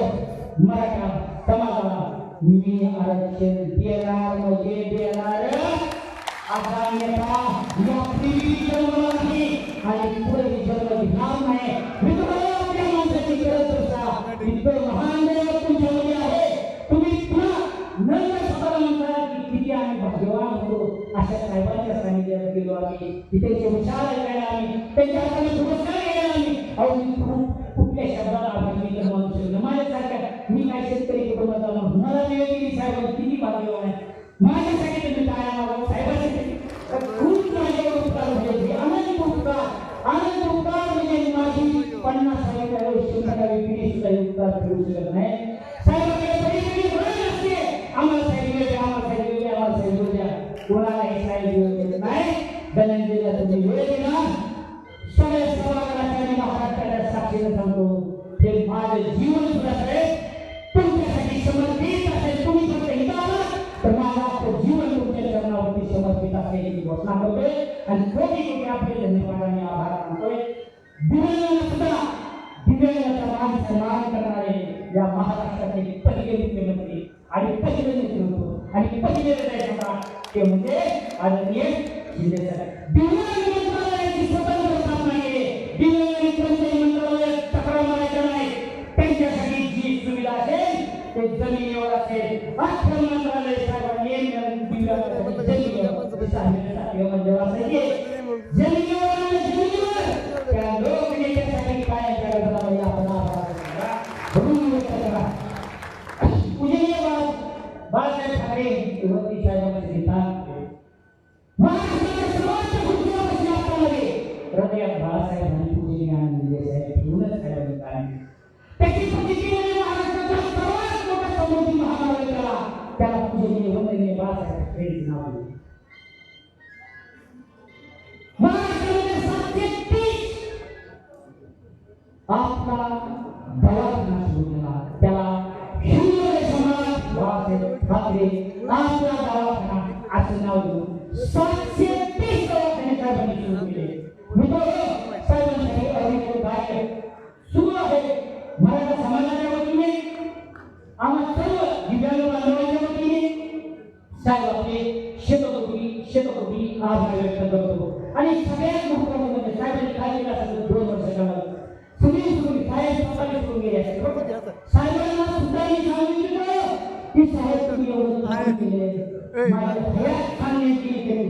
मराठा समाजाला मी आरक्षण देणार म्हणजे देणार आता नेता नोकरी जन्मला नाही आणि पुढे जन्म घेणार नाही मी तुम्हाला आपल्या माणसाची गरज असता इतकं महान देव तुमच्यामध्ये आहे तुम्ही पुन्हा नंतर स्वतःला म्हणता की किती आम्ही भाग्यवान होतो अशा साहेबांच्या सानिध्यात गेलो आम्ही तिथे विचार ऐकायला आम्ही त्यांच्या हाताने पुरस्कार घ्यायला आम्ही अहो कुठल्या शब्दाला आपण मी तर म्हणू शकतो माझ्यासारख्या मी काय शेतकरी कुटुंबाचा म्हणून मला वेगळी साहेब किती भाग्यवान आहे माझ्यासाठी तुम्ही काय आम्हाला साहेबांसाठी खूप माझ्यावर उपकार म्हणजे आनंद उपकार म्हणजे माझी 50 वर्षाची पिढी सुद्धा उपकार करू शकत नाही साहेबांकडे परिस्थिती बरं नसते आम्हाला साहेब द्या कोणाला हे साहेब देत नाही धनंजयला तुम्ही वेळ दिला सगळ्या सभागृहाच्या आणि महाराष्ट्राच्या साक्षीने सांगतो हे माझं जीवन सुद्धा आहे तुमच्यासाठी समर्पित असेल तुम्ही फक्त इथं आला तर माझं जीवन तुमच्या चरणावरती समर्पित असेल ही घोषणा करतोय आणि कोटी आपले धन्यवाद आणि आभार मानतोय दिव्यांगाचा मान सन्मान करणारे या महाराष्ट्राचे पहिले मुख्यमंत्री आणि पहिले नेतृत्व आणि पहिले ते म्हणजे आदरणीय शिंदे साहेब दिव्यांग मंत्रालयाची स्वतंत्र स्थापना केली दिव्यांग मंत्रालयात तक्रार मारायच्या नाही त्यांच्यासाठी जी सुविधा असेल ते जमिनीवर असेल अख्खं मंत्रालय साहेबांनी जमिनीवर त्या लोकनेत्यासाठी काय करायचं पूजनीय बाळासाहेब ठाकरे वरती साहेबांचे लिहितात महाराष्ट्राच्या सर्वोच्च खुर्चीवर बसले असताना हृदयात बाळासाहेब आणि पूजनीय आनंद साहेब ठेवूनच साहेबांनी काय त्याची प्रतिष्ठी म्हणजे महाराष्ट्राचा सर्वात मोठा समृद्धी महामार्गाला त्याला पूजनीय वंदनीय बाळासाहेब ठाकरेंचे नाव दिले महाराष्ट्रामध्ये 730 आपला दवाखाना सुरू केला त्याला हिंदू समाज बाळासाहेब ठाकरे आपला दवाखाना असं नाव देऊन 730 दवाखाने साहेबांनी सुरू केले. मित्रांनो, साहेबांसाठी अनेक कार्य सुरू आहे. मराठा समाजाच्या वतीने, आम्हा सर्व दिव्यांग बांधवांच्या वतीने साहेब आपले शतकोटी आभार व्यक्त करतो. आणि सगळ्यात महत्त्वाचं म्हणजे साहेबांनी काय केलं असेल 2 वर्ष काळात सगळी साहेब स्वतःने सुरू केली असेल. साहेबांना सुद्धा मी सांगितलं की साहेब तुम्ही एवढं काम केले, माझ्या हयात सांगण्याची केली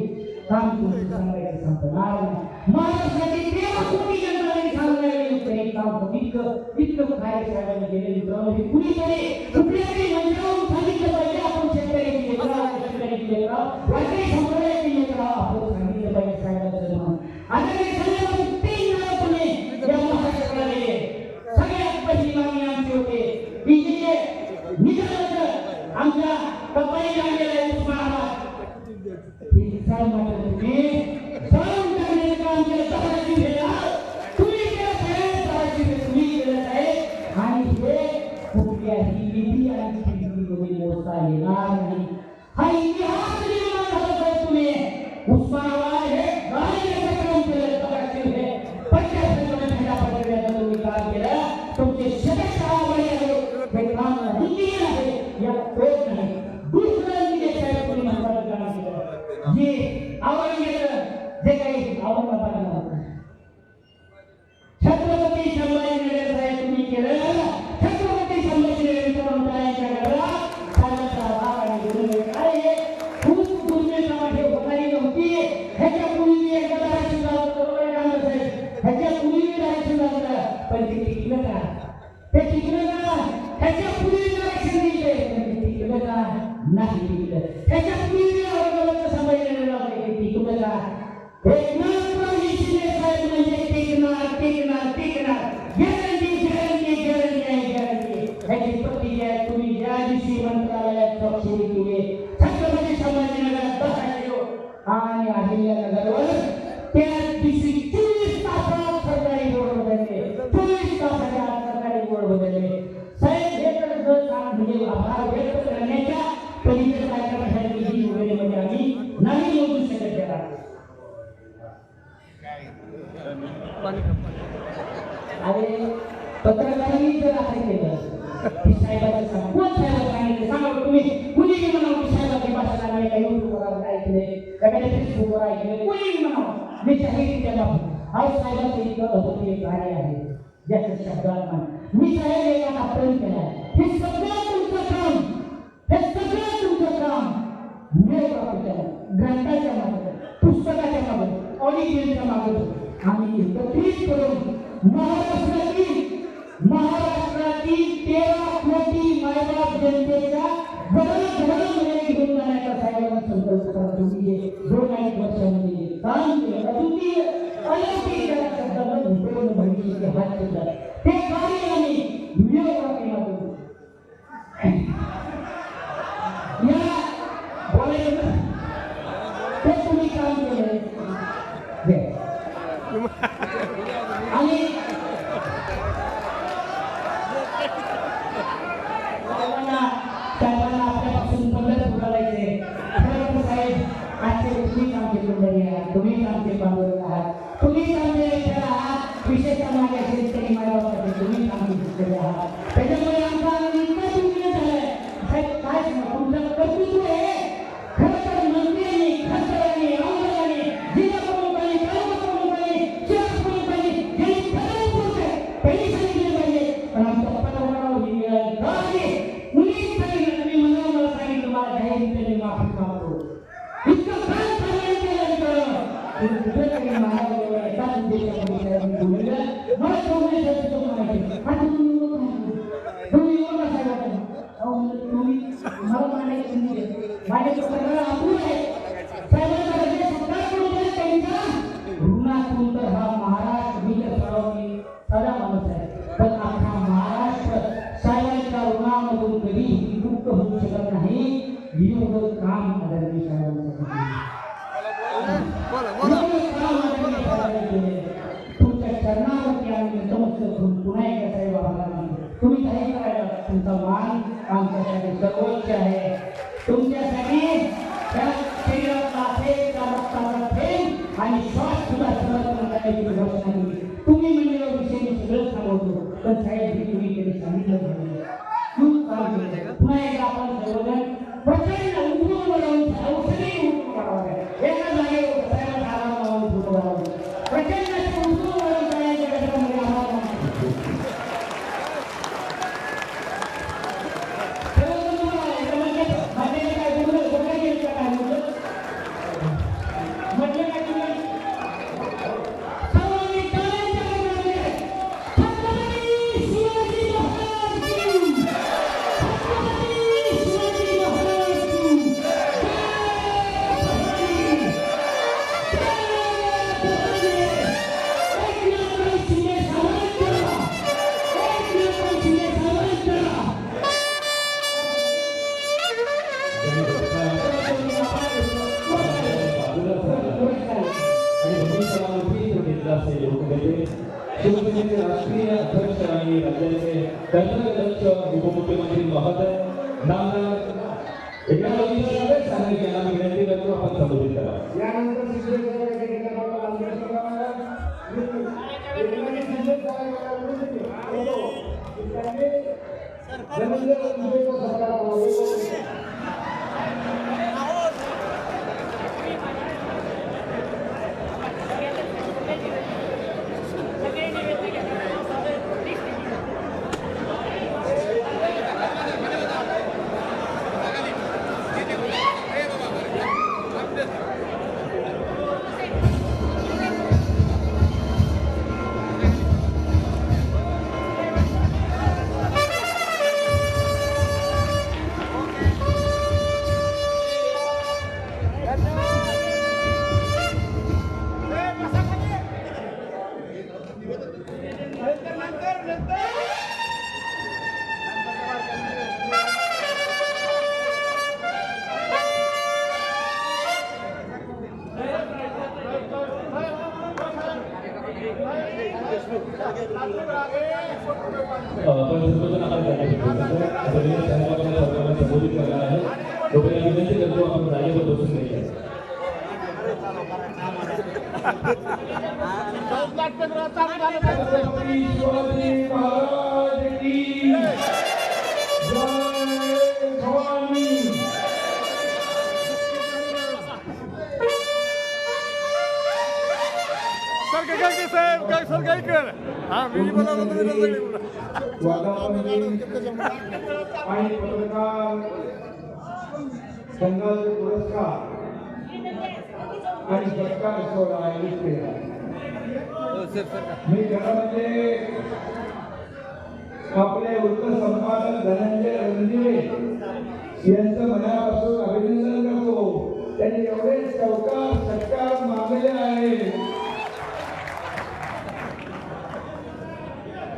काम तुम्ही सांगायचं संपणार नाही. महाराष्ट्राची 13 कोटी जनताने सांगायला काम इतकं काय साहेबांनी केले. मित्रांनो, हे कुणीतरी कुठल्यातरी मंचावरून सांगितलं पाहिजे आपण शेतकऱ्याची वारकरी संप्रदायाची लेकरं आपण सांगितलं पाहिजे साहेबांचं नाव. आता काही सांगितलं 3 नाव तुम्ही या महाराष्ट्राला सगळ्यात पहिली मागणी आमची होते की जे निजामाचं आमच्या कंपनीला आलेलं आहे उस्मानाबाद हे सांग म्हटलं तुम्ही जाऊन करण्याचं काम केलं. दहाची भेटा तुम्ही केलं साहेब, दहाची भेट तुम्ही केलं साहेब. आणि हे कुठल्याही निधी आणि किमतीमध्ये मोजता येणार नाही. हा इतिहास निर्माण झाला साहेब. तुम्ही उस्मानाबाद हे गाडीचं काम केलं. दहाची भेट 50 भेटा पडल्याचं तुम्ही काम केलं. तुमचे शतक हे काम हिंदी आहे या प्रयत्न नाही. दुसरं जे साहेब तुम्ही महत्त्वाचं काम केलं, जे औरंगजेब जे काही औरंगाबादला होतं छत्रपती संभाजीनगर साहेब तुम्ही केलं. छत्रपती संभाजीनगर यांच्या घरात साहेबांचा राग आणि गुरुदेव अरे खूप दुर्मिळ समाज होणारी नव्हती. ह्याच्या पूर्वी एकदा आरक्षण झालं बरोबर काम साहेब, ह्याच्या पूर्वी आरक्षण झालं पण ते टिकलं का? ते टिकलं का? ह्याच्या पूर्वी आरक्षण दिले पण ते टिकलं का? नाही टिकलं. ह्याच्या पूर्वी औरंगाबादचं संभाजीनगर होतं ते टिकलं का? एकनाथराव शिंदे साहेब म्हणजे टिकणार गॅरंटी आहे. ह्याची प्रक्रिया आहे. तुम्ही ज्या दिवशी मंत्रालयात स्वाक्षरी केली छत्रपती संभाजीनगरात 10 किलो आणि अहिल्यानगरवर त्या दिवशी 24 तासात सरकारी बोर्ड बदलले. 24 तासाच्या आत सरकारी बोर्ड बदलले. साहेब हे तर म्हणजे आभार व्यक्त करण्याच्या पलीकडे काय करण्यासाठी ही वगैरे आम्ही नाही मोजू शकत. त्याला अरे पत्रकारांनी जर असं केलं की साहेबांना सांगा, कोण साहेबांना सांगितलं सांगा तुम्ही. कुणीही म्हणावं की साहेबांची भाषण आम्ही काही युट्यूबवर ऐकले, एखाद्या फेसबुकवर ऐकले, कुणीही म्हणावं मी जाहीर केला. आज साहेबांचं इतकं अद्भुत कार्य आहे ज्याचं शब्दात नाही. मी साहेब एका प्रयत्न केला. हे सगळं तुमचं काम ग्रंथाच्या मागे, पुस्तकाच्या मागे, ऑडिओच्या मागे आम्ही एकत्रित करून महाराष्ट्रातील 13 कोटी मायबाप जनतेच्या घराघरामध्ये घेऊन जाण्याचा साहेबांना संकल्प करा. तुम्ही 2 वर्षांमध्ये काम केलं अद्वितीय अलौकिक शब्दांना बहिणीचे हात ठेवला. ते कार्य आम्ही व्हिडिओग्राफीमधून या बोलायचं ते तुम्ही काम केलं. आणि साहेबांना आपल्यापासून पद्धत बोलायचे साहेब आजचे तुम्हीच आमचे कुंडली आहात, तुम्हीच आमचे बांधव आहात, तुम्हीच आमचे आहात. विशेषतः माझ्या शेतकरी मायबापासाठी तुम्हीच आमचे शेतकरी आहात. त्याच्यामुळे आमचा इतका दुर्मिळ झालाय साहेब. काय तुमचं कर्तृत्व आहे. खरं तर मंत्र्यांनी खासदारांनी आमदारांनी जिल्हा प्रमुखांनी तालुका प्रमुखांनी शहर प्रमुखांनी यांनी खरंच बोलतंय पहिली सांगितले पाहिजे. पण आमच्या पत्रकारावर ही वेळ आली का आली? मुलीच सांगितलं तुम्ही म्हणावं मला सांगितलं मला जाहीरपणे माफी मागतो. इतकं काय सांगायचं कुठेतरी महाराष्ट्राला एकाच उद्देशाने बोललं मला चौघे शब्द म्हणायचे. आता तुम्ही एवढा साहेबांना तुम्ही मला मांडायची संधी माझ्या पत्रकाराला अपूर आहे. साहेबांचा सत्कार करून त्यांच्या ऋणातून तर हा महाराष्ट्र मी तर साधा माणूस आहे पण अख्खा महाराष्ट्र साहेबांच्या ऋणामधून कधी मुक्त होऊ शकत नाही. एवढं काम आदरणीय साहेबांचं तुमच्या चरणावरती आम्ही नतमस्तक होऊन पुन्हा एकदा साहेब आभार. तुम्ही काही करायला तुमचा मान आमच्यासाठी सर्वोच्च आहे. तुमच्यासाठी आणि श्वास सुद्धा समर्पण करण्याची घोषणा केली. तुम्ही म्हणलेला विषय मी सगळं सांगतो, पण साहेब हे तुम्ही कधी सांगितलं नाही. खूप काम केलं. पुन्हा एकदा आपण सर्वजण प्रचंड उठून वळवून सगळे उठून करावे. एका जागेवर बसायला आराम लावून उठून करावे. प्रचंड उठून वळवून करण्याच्या कष्टामध्ये आम्हाला शिवसेनेचे राष्ट्रीय अध्यक्ष आणि राज्याचे कर्नाटक उपमुख्यमंत्री महोदय नामदार एकनाथ शिंदे यांना मी विनंती करतो आपण संबोधित करा. यानंतर संबोधित करणार आहे. तोपर्यंत विनंती करतो आपण जागेवर बसून घ्यायचं. आणि पत्रकार संघाचे पुरस्कार आणि सत्कार सोहळा आयोजित केला. मी घरामध्ये आपले वृत्त संपादक धनंजय रणदिवे यांचं मनापासून अभिनंदन करतो. त्यांनी एवढे चौकार सत्कार मागले आहे.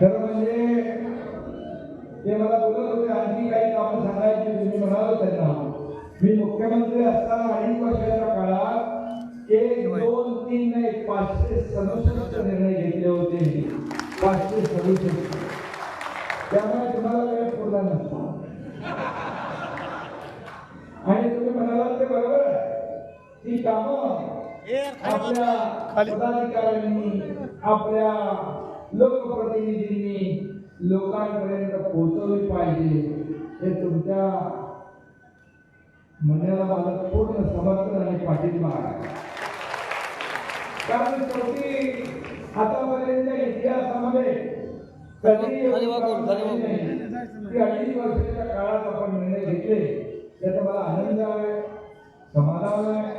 खरं म्हणजे ते मला बोलत होते आणखी काही कामं सांगायची. तुम्ही म्हणालो त्यांना मी मुख्यमंत्री असताना 2.5 वर्षाच्या काळात 1, 2, 3 नाही 567 निर्णय घेतले होते. 567. त्यामुळे तुम्हाला वेळ पुरला नसता. आणि तुम्ही म्हणालात ते बरोबर आहे. ती कामं आपल्या पदाधिकाऱ्यांनी आपल्या लोकप्रतिनिधींनी लोकांपर्यंत पोहोचवली पाहिजे. हे तुमच्या मनाला मला पूर्ण समर्थन आणि पाठिंबा आहे. कारण शेवटी आतापर्यंतच्या इतिहासामध्ये कधी 2.5 वर्षाच्या काळात आपण निर्णय घेतले त्याचा मला आनंद आहे, समाधान आहे.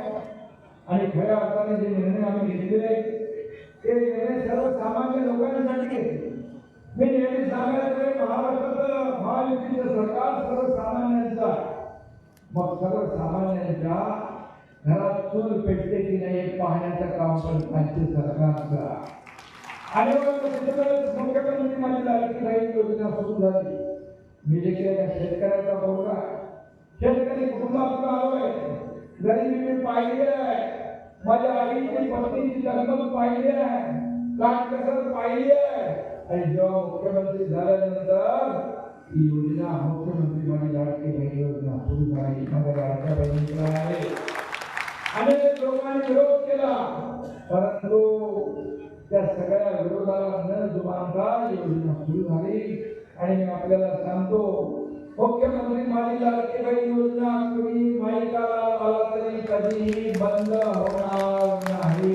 आणि खऱ्या अर्थाने जे निर्णय आम्ही घेतलेले ते निर्णय सर्वसामान्य लोकांसाठी घेतले. मी नेहमी सांगायचं महाराष्ट्राचं महायुतीचं सरकार सर्वसामान्यांचा. मग सर्वसामान्यांच्या घरात चूल पेटते की नाही पाहण्याचं काम पण राज्य सरकारचं. आणि मुख्यमंत्री माझी लाडकी बहीण योजना सुरू झाली. मी देखील एका शेतकऱ्याचा बोलला. शेतकरी कुटुंबातून आलोय. गरिबी मी पाहिली आहे. माझ्या आईची पत्नीची जन्म पाहिली आहे. काटकसर पाहिली आहे. आणि जेव्हा मुख्यमंत्री झाल्यानंतर ही योजना मुख्यमंत्री माझी लाडकी बहीण योजना सुरू झाली. माझ्या लाडक्या बहिणीला आहे. अनेक लोकांनी विरोध केला, परंतु त्या सगळ्या विरोधाला न जुमानता योजना सुरू झाली. आणि मी आपल्याला सांगतो, मुख्यमंत्री माझी लाडकी बहीण योजना कधी माईकाला आला तरी कधीही बंद होणार नाही.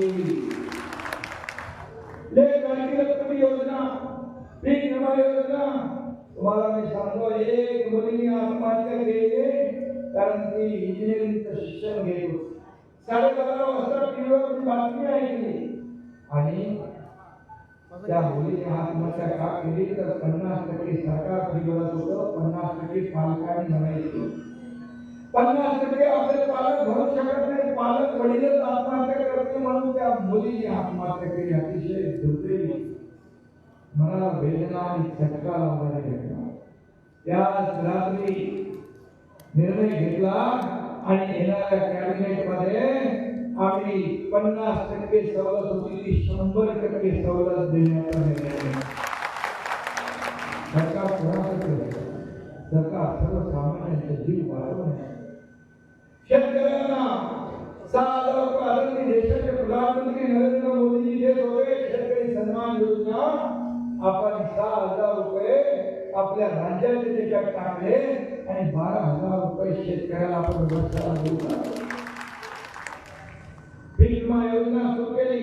लाडकी लक्ष्मी योजना, पीक विमा योजना, तुम्हाला मी सांगतो, एक मुलीने आत्महत्या केली कारण ती इंजिनिअरिंगचं शिक्षण घेत होती. 12:30 वाजता टीव्हीवर बातमी ऐकली आणि त्या मुलीने आत्महत्या का केली तर 50% सरकार परिवारात होतं, 50% पालकांनी म्हणायचं. 50% आपले पालक भरू शकत नाही, पालक वडीलच आत्महत्या करते म्हणून त्या मुलीने आत्महत्या केली. अतिशय दुर्दैवी, मला वेदना आणि चटका लावणारा घटना. त्याच रात्री निर्णय घेतला आणि येणाऱ्या कॅबिनेटमध्ये आम्ही 50% सवलत होती ती 100% सवलत देण्याचा निर्णय घेतला. सरकार कोणासाठी? सरकार सर्वसामान्यांचे जीव वाचवण्यासाठी. शेतकऱ्यांना 6,000 रुपये आदरणीय देशाचे प्रधानमंत्री नरेंद्र मोदीजी देत होते. शेतकरी सन्मान योजना आपण 6,000 रुपये आपल्या राज्याचे त्याच्यात टाकले आणि 12,000 रुपये शेतकऱ्याला आपण वर्षाला देऊ लागलो. पीक विमा योजना सुरू केली.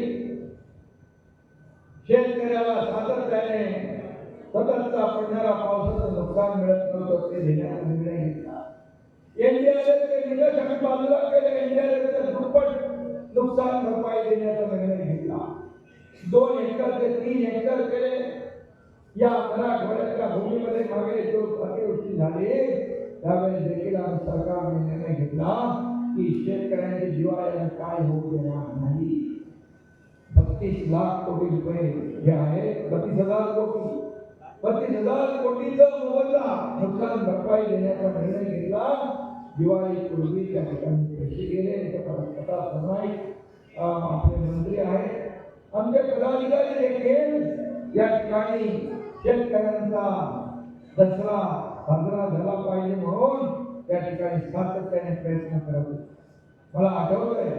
शेतकऱ्याला सातत्याने सततचा पडणारा पावसाचं नुकसान मिळत नव्हतं, ते देण्याचा निर्णय घेतला. एनडीआरएफचे निकष आम्ही बाजूला केले. एनडीआरएफचे दुप्पट नुकसान भरपाई देण्याचा निर्णय घेतला. 2 हेक्टर ते 3 हेक्टर केले. या मराठवाड्याच्या भूमीमध्ये मागे जो अतिवृष्टी झाली त्यावेळेस देखील आम्ही सरकारने निर्णय घेतला की शेतकऱ्यांच्या जीवाला काय होऊ देणार नाही. 32 लाख कोटी रुपये जे आहे, 32,000 कोटी, 32,000 कोटीचं मोबदला नुकसान भरपाई देण्याचा निर्णय घेतला. दिवाळीपूर्वी त्या ठिकाणी पैसे गेले. आपले मंत्री आहेत, आमचे पदाधिकारी देखील या ठिकाणी शेतकऱ्यांचा दसरा साजरा झाला पाहिजे म्हणून त्या ठिकाणी सातत्याने प्रयत्न करत होते. मला आठवतंय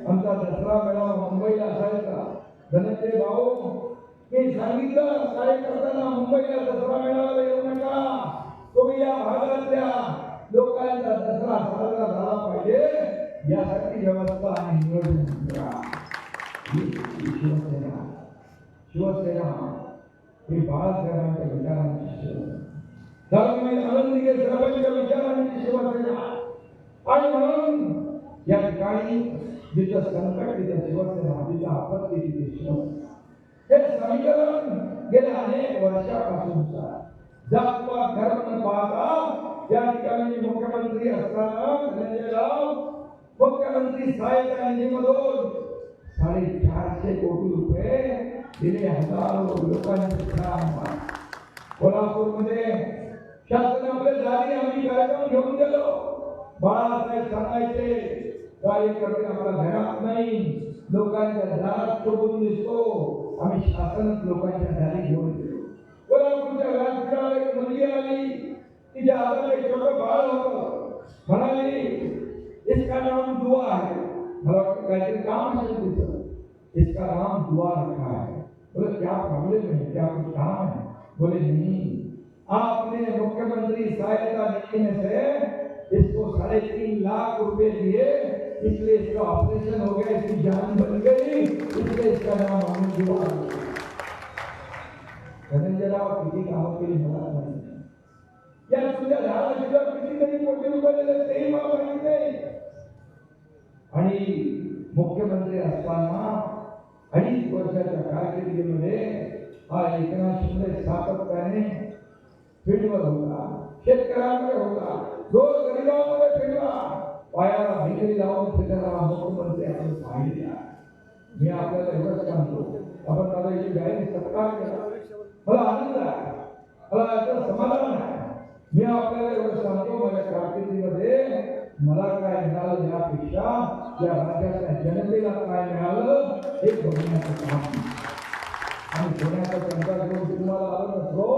आमचा दसरा मेळावा मुंबईला असायचा. धनंजय भाऊ, मी सांगितलं कार्यकर्त्यांना मुंबईला दसरा मेळाव्याला येऊ नका, तुम्ही या भागातल्या लोकांचा दसरा साजरा झाला पाहिजे यासाठी व्यवस्था आणि नियोजन करा. शिवसेना ही बाळासाहेबांच्या विचारांची शिवसेना, धर्मवीर आनंदीय साहेबांच्या विचारांची शिवसेना. आणि म्हणून या ठिकाणी जिथं संकट तिथे शिवसेना, जिथं आपत्ती तिथे शिवसेना. हे समीकरण गेल्या अनेक वर्षापासूनचा जातपात धर्म न पाहता त्या ठिकाणी मुख्यमंत्री असताना धनंजयराव मुख्यमंत्री सहायता निधीमधून 450 कोटी रुपये दिले. हजारो लोकांचे काम. कोल्हापूरमध्ये शासन आपले झाली, आम्ही कार्यक्रम घेऊन गेलो. बाळासाहेब सांगायचे कार्यकर्ते आम्हाला घरात नाही, लोकांच्या दारात शोभून दिसतो. आम्ही शासनच लोकांच्या दारी घेऊन गेलो. कोल्हापूरच्या व्यासपीठावर एक मुलगी आली, तिच्या हातात एक छोटं बाळ होतं. म्हणाली, इसका नाम दुआ है. मला वाटतं काहीतरी काम असेल तिचं. इसका नाम दुआ रखा है. बोले क्या प्रॉब्लम है, क्या कुछ काम है? बोले नहीं, आपने मुख्यमंत्री सहायता निधि में से इसको 3.5 लाख रुपए दिए, इसलिए इसका ऑपरेशन हो गया, इसकी जान बन गई, इसलिए इसका नाम हमने दुआ रखा. धनंजयराव किती कामं केली मला माहिती. या तुझ्या धाराशिवाय कितीतरी कोटी रुपये दिले तेही मला माहिती नाही. आणि मुख्यमंत्री असताना 2.5 वर्षाच्या कारकिर्दीमध्ये हा एकनाथ शिंदे सातत्याने फील्डवर होता, शेतकऱ्यांकडे होता, गोरगरिबांमध्ये फिरला, पायाला भिकारी लावून फिरणारा मुख्यमंत्री आपण पाहिलेला. मी आपल्याला एवढंच सांगतो, आपण मला याची जाहीर सत्कार केला, मला आनंद आहे, मला याचं समाधान आहे. मी आपल्याला एवढं सांगतो, माझ्या कारकिर्दीमध्ये मला काय मिळालं यापेक्षा या राज्याच्या जनतेला काय मिळालं हे बघण्याचं काम. आणि सोन्याचा संकट घेऊन तुम्हाला आलं नसलो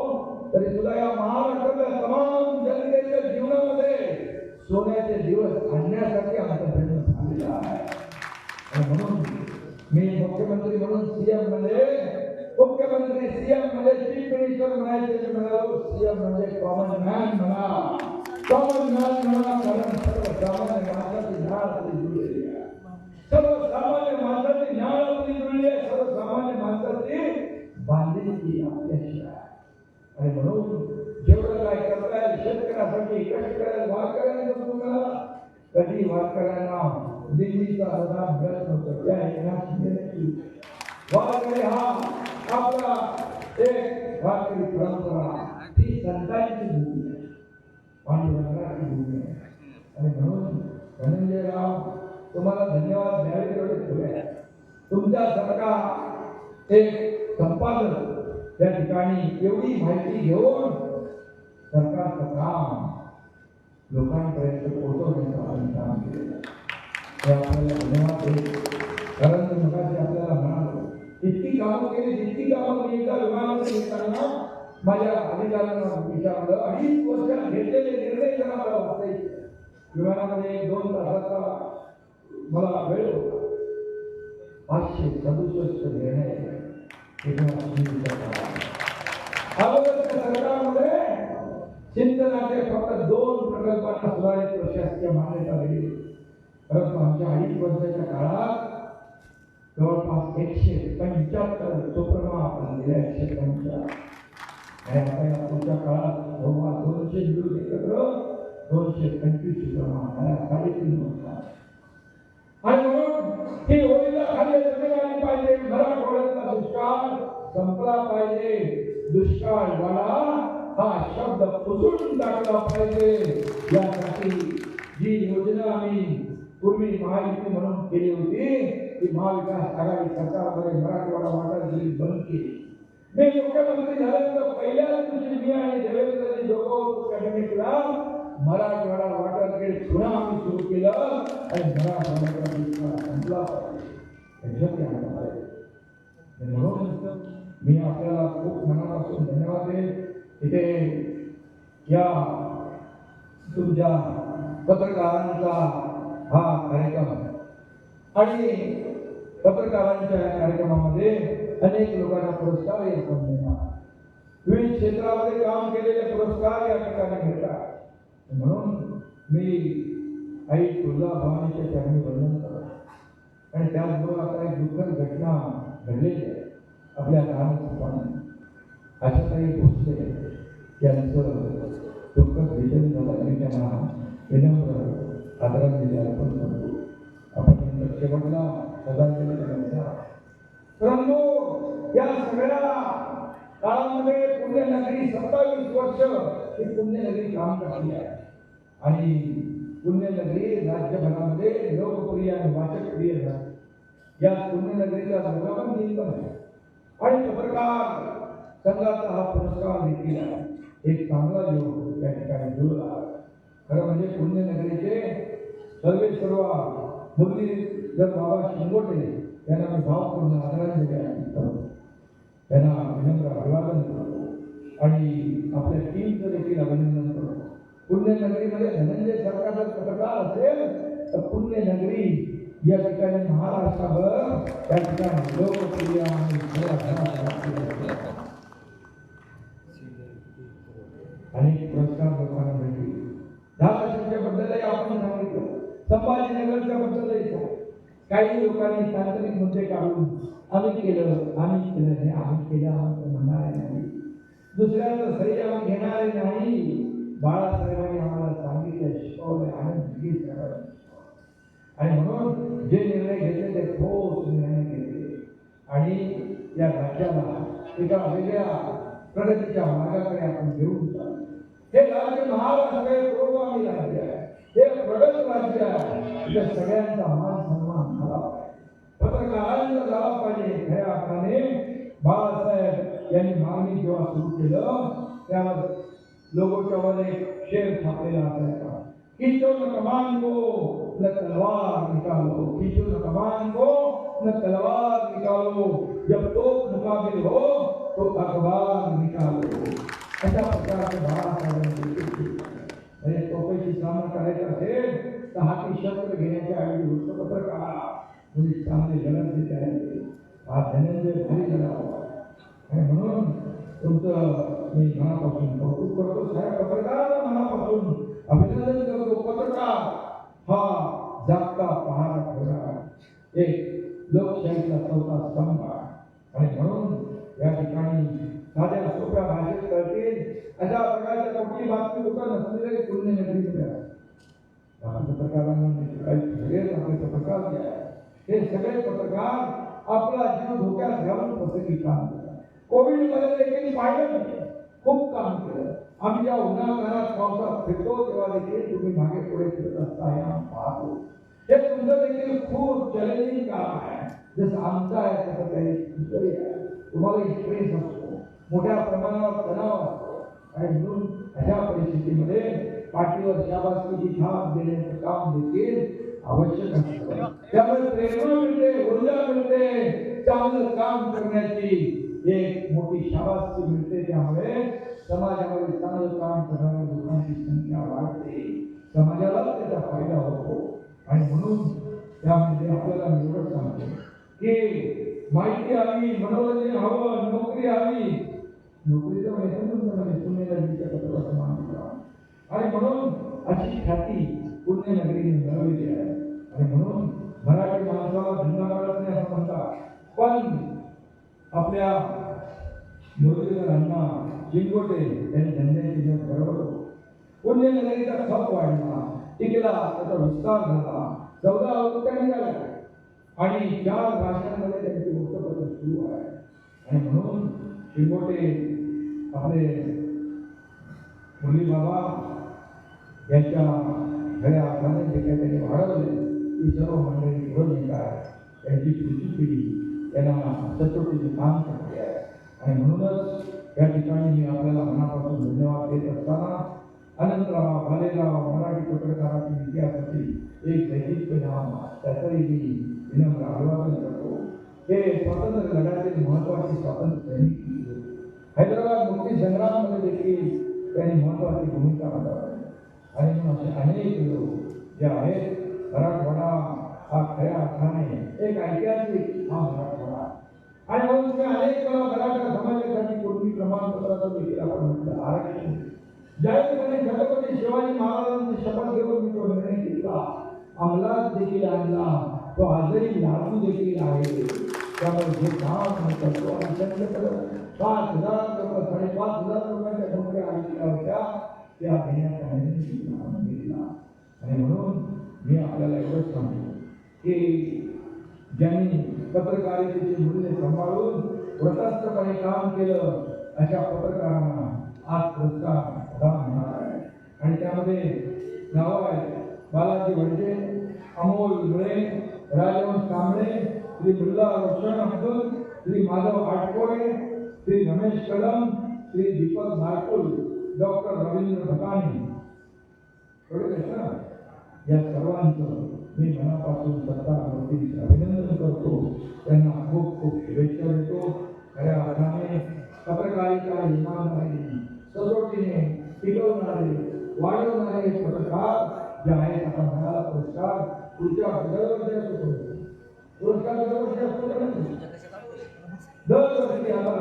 तरी सुद्धा या महाराष्ट्रातल्या तमाम जनतेच्या जीवनामध्ये सोन्याचे दिवस आणण्यासाठी आमचा प्रयत्न झालेला आहे. आणि म्हणून मी मुख्यमंत्री म्हणून सीएम म्हणजे मुख्यमंत्री सीएम म्हणजे चीफ मिनिस्टर म्हणायचे म्हणालो, सीएम म्हणजे कॉमन मॅन म्हणा, कॉमन मॅन म्हणा, कारण सर्वसामान्य माणसाची न्याय आपली जुळलेली आहे, सर्वसामान्य माणसाची न्याय आपली जुळली आहे, सर्वसामान्य माणसाची बांधिलकी आपल्याशी आहे. आणि म्हणून जेवढं काय करताय शेतकऱ्यासाठी कष्ट करायला वारकऱ्यांना तुम्हाला कधी वारकऱ्यांना दिल्लीचा अनुदान मिळत नव्हतं, त्या एकनाथ शिंदेची वारकरी हा आपला एक वारकरी परंपरा ही संतांची भूमी आहे, पांडुरंगाची भूमी आहे. आणि म्हणून धनंजयराव तुम्हाला धन्यवाद द्यावे तेवढे थोडे आहे. तुमच्यासारखा एक संपादक त्या ठिकाणी एवढी माहिती घेऊन सरकारचं काम लोकांपर्यंत पोहोचवण्याचं आपण काम केलेलं आहे, आपल्याला धन्यवाद देतो. कारण मी मगाशी आपल्याला म्हणालो इतकी कामं केली, जितकी कामं मी एकदा विमानामध्ये येताना माझ्या अधिकाऱ्यांना विचारलं, 2.5 वर्षात घेतलेले निर्णय जरा मला वाचायचे. विमानामध्ये 1-2 तासाचा मला वेळ होता. 567 निर्णय सरकारमध्ये सिंचनाचे फक्त 2 प्रकल्पांना सुधारित प्रशासकीय मान्यता दिली. परंतु आमच्या 2.5 वर्षाच्या काळात जवळपास 175 सुप्रमा आपण दिल्या, 175. आणि आता या पुढच्या काळात जवळपास 200 मिळून एकत्र 225 सुप्रमा 3.5 वर्षात. आणि म्हणून ही होळीला खाली जमीन आली पाहिजे, मराठवाड्यातला दुष्काळ संपला पाहिजे, दुष्काळवाला हा शब्द पुसून टाकला पाहिजे. यासाठी जी योजना आम्ही पूर्वी महायुती म्हणून केली होती ती महाविकास आघाडी सरकारमध्ये मराठवाडा वाटा दिली बंद केली. मी मुख्यमंत्री झाल्यानंतर पहिल्याच दिवशी मी आणि देवेंद्रजी दोघं कॅबिनेटला मराठवाडा वाटाकडे पुन्हा आम्ही सुरू केलं आणि मराठवाड्याचा दुष्काळ संपला पाहिजे. म्हणून मी आपल्याला खूप मनापासून धन्यवाद देईन. इथे या तुमच्या पत्रकारांचा हा कार्यक्रम आणि पत्रकारांच्या कार्यक्रमामध्ये अनेक लोकांना पुरस्कार आपण देणार, विविध क्षेत्रामध्ये काम केलेले पुरस्कार या ठिकाणी मिळतात. म्हणून मी आई तुळजाभवानीच्या चरणी वंदन करतो. आणि त्याचबरोबर आता एक दुःखद घटना घडलेली आहे आपल्या लहानपणी. आशाताई भोसले यांचं दुःखद निधन झालं आणि त्यांना विनम्र आदरांजली अर्पण करतो. आपण शेवटला श्रद्धांजली देण्याचा. परंतु या सगळ्या काळामध्ये पुण्यनगरी 27 वर्ष ही पुण्यनगरी काम करते आहे आणि पुण्यनगरी राज्यभरामध्ये लोकप्रिय आणि वाचकप्रिय झाली. या पुण्यनगरीचा सर्वांना दिन पण आहे आणि पत्रकार संघाचा हा पुरस्कार देखील आहे. एक चांगला योग या ठिकाणी जुळला. खरं म्हणजे पुण्यनगरीचे सर्वेसर्वा मुरलीधर बाबा शिंगोटे यांना मी भावपूर्ण आदरांजली अर्पित करतो, त्यांना विनम्र अभिवादन करतो आणि आपल्या टीमचं देखील अभिनंदन करतो. पुण्यनगरीमध्ये धनंजय सरकारचा पत्रकार असेल तर पुण्यनगरी या ठिकाणी महाराष्ट्राभर त्या ठिकाणी लोकप्रिय आणि अनेक पुरस्कार लोकांना भेटले. 10 वर्षांच्या बद्दलही आपण सांगितलं, संभाजीनगरच्या बद्दलही काही लोकांनी तांत्रिक मुद्दे काढून आम्ही केलं नाही, आम्ही केलं आम्ही म्हणणारे नाही, दुसऱ्याचं सही आम्ही घेणारे नाही. बाळासाहेबांनी आम्हाला सांगितलं, शिकवलं, आनंद करायला. आणि म्हणून जे निर्णय घेतले ते ठोस निर्णय घेतले आणि या राज्याला एका वेगळ्या प्रगतीच्या मार्गाकडे आपण घेऊन चाललो. हे राज्य महाराष्ट्र हे पूर्वामी राज्य आहे, हे प्रगत राज्य आहे. इथे सगळ्यांचा मान सन्मान झाला पाहिजे, पत्रकारांचा झाला पाहिजे. खऱ्या अर्थाने बाळासाहेब यांनी मागणी जेव्हा सुरू केलं त्यावर लोगोच्या वर एक शेर छापलेला असायचा, खींचो न कमान को न तलवार निकालो, खींचो न कमान को न तलवार निकालो, जब तोप मुकाबिल हो तो अखबार निकालो. अशा प्रकारचे बाळासाहेबांनी तोपेची सामना करायचा असेल तर हाती शस्त्र घेण्याच्या ऐवजी वृत्तपत्र काढा, मुली चांगले लढत देत आहे. हा धनंजय भारी लढावा आणि म्हणून तुमचं मी मनापासून कौतुक करतो. साऱ्या पत्रकारांना मनापासून अभिनंदन करतो. पत्रकार हा जागता पहारा ठेवणारा एक लोकशाहीचा चौथा स्तंभ आहे आणि म्हणून या ठिकाणी साध्या सोप्या भाषेत कळतील अशा प्रकारच्या कुठली बातमी कुठं नसलेले पुण्यनगरीमध्ये आहे. पत्रकारांना सगळेच आपले पत्रकार जे आहे हे सगळे पत्रकार आपला जीव धोक्यात घालून प्रत्येकी काम करतात. कोविडमध्ये देखील पाहिलं नाही, खूप काम केलं. आम्ही ज्या उन्हाळ्यात पावसात फिरतो तेव्हा देखील तुम्ही मागे पुढे फिरत असता हे आम्ही पाहतो. हे तुमचं देखील खूप चॅलेंजिंग काम आहे. जसं आमचं आहे तसं काही दुसरंही आहे. तुम्हाला स्ट्रेस असतो, मोठ्या प्रमाणावर तणाव असतो आणि म्हणून अशा परिस्थितीमध्ये पाठीवर शाबासकीची छाप देण्याचं काम देखील आवश्यक असतं. त्यामुळे प्रेरणा मिळते, ऊर्जा मिळते, चांगलं काम करण्याची एक मोठी शाबासकी मिळते. त्यामुळे समाजामध्ये चांगलं काम करणाऱ्या लोकांची संख्या वाढते, समाजाला त्याचा फायदा होतो आणि म्हणून त्यामध्ये आपल्याला एवढं सांगतो की माहिती हवी, मनोरंजन हवं, नोकरी हवी. नोकरीचं माहिती पुण्यनगरीच्या पत्राचं मानलं आणि म्हणून अशी ख्याती पुण्यनगरीने मिळवलेली आहे आणि म्हणून मराठी माणसाला धंदा मिळत नाही असं म्हणतात. पण आपल्या मुरलीधरांना चिंगोटे यांनी धंद्याची बरोबर पुण्यनगरीचा खप वाढला, टिकला, त्याचा विस्तार झाला, 14 आवृत्त्या निघाल्या आणि 4 भाषांमध्ये त्यांची वृत्तपत्र सुरू आहे आणि म्हणून चिंगोटे आपले मुरली बाबा यांच्या खऱ्या अर्थाने जे काही त्यांनी वाढवले ती सर्व मंडळी पुढे येत आहे. त्यांची पुढची पिढी त्यांना सचोटीचे काम करते आहे आणि म्हणूनच या ठिकाणी मी आपल्याला मनापासून धन्यवाद देत असताना अनंतराव भालेराव मराठी पत्रकाराच्या इतिहासातील एक दैनिक नाम त्याचंही मी विनम्र अभिवादन करतो. हे स्वातंत्र्य लढ्यातील महत्वाचे स्वातंत्र्य सैनिक हैदराबाद मुक्ती संग्रामामध्ये देखील त्यांनी महत्वाची भूमिका बजावली आणि म्हणून असे अनेक लोक जे आहेत. मराठवाडा हा खऱ्या अर्थाने एक ऐतिहासिक हा मराठवाडा आणि म्हणून तुम्ही अनेक वेळा मराठा समाजासाठी पूर्वी प्रमाणपत्राचं देखील आपण म्हटलं आरक्षण ज्यावेळी छत्रपती शिवाजी महाराजांची शपथ घेऊन मी तो निर्णय घेतला, अंमलात देखील आणला, तो आजही लागू देखील आहे. त्यामुळे जे काम करतो आणि त्यांच्याकडे 5,000 लोक 5,500 लोकांच्या नोकऱ्या आलेल्या होत्या त्या घेण्याचा निर्णय घेतला आणि म्हणून मी आपल्याला एवढंच सांगतो की ज्यांनी पत्रकारितेचे मूल्य सांभाळून व्रतस्थपणे काम केलं अशा पत्रकारांना आज पुरस्कार प्रदान होणार आहे आणि त्यामध्ये नावं आहेत बालाजी वडजे, अमोल मुळे, राजवंश कांबळे, श्री मुल्ला रोशन अब्दुल, श्री माधव आटकोळे, श्री रमेश कदम, श्री दीपक नायकुल, डॉक्टर रवींद्र भटानी. या सर्वांचं मी मनापासून सत्तावरती अभिनंदन करतो. त्यांना खूप खूप शुभेच्छा देतो. खऱ्या अर्थाने पत्रकारिता इमानदारी सचोटीने टिकवणारे वाढवणारे पत्रकार जे आहेत आता मिळाला पुरस्कार पुढच्या दरवर्षी असतो. पुरस्कार दरवर्षी असतो दरवर्षी आता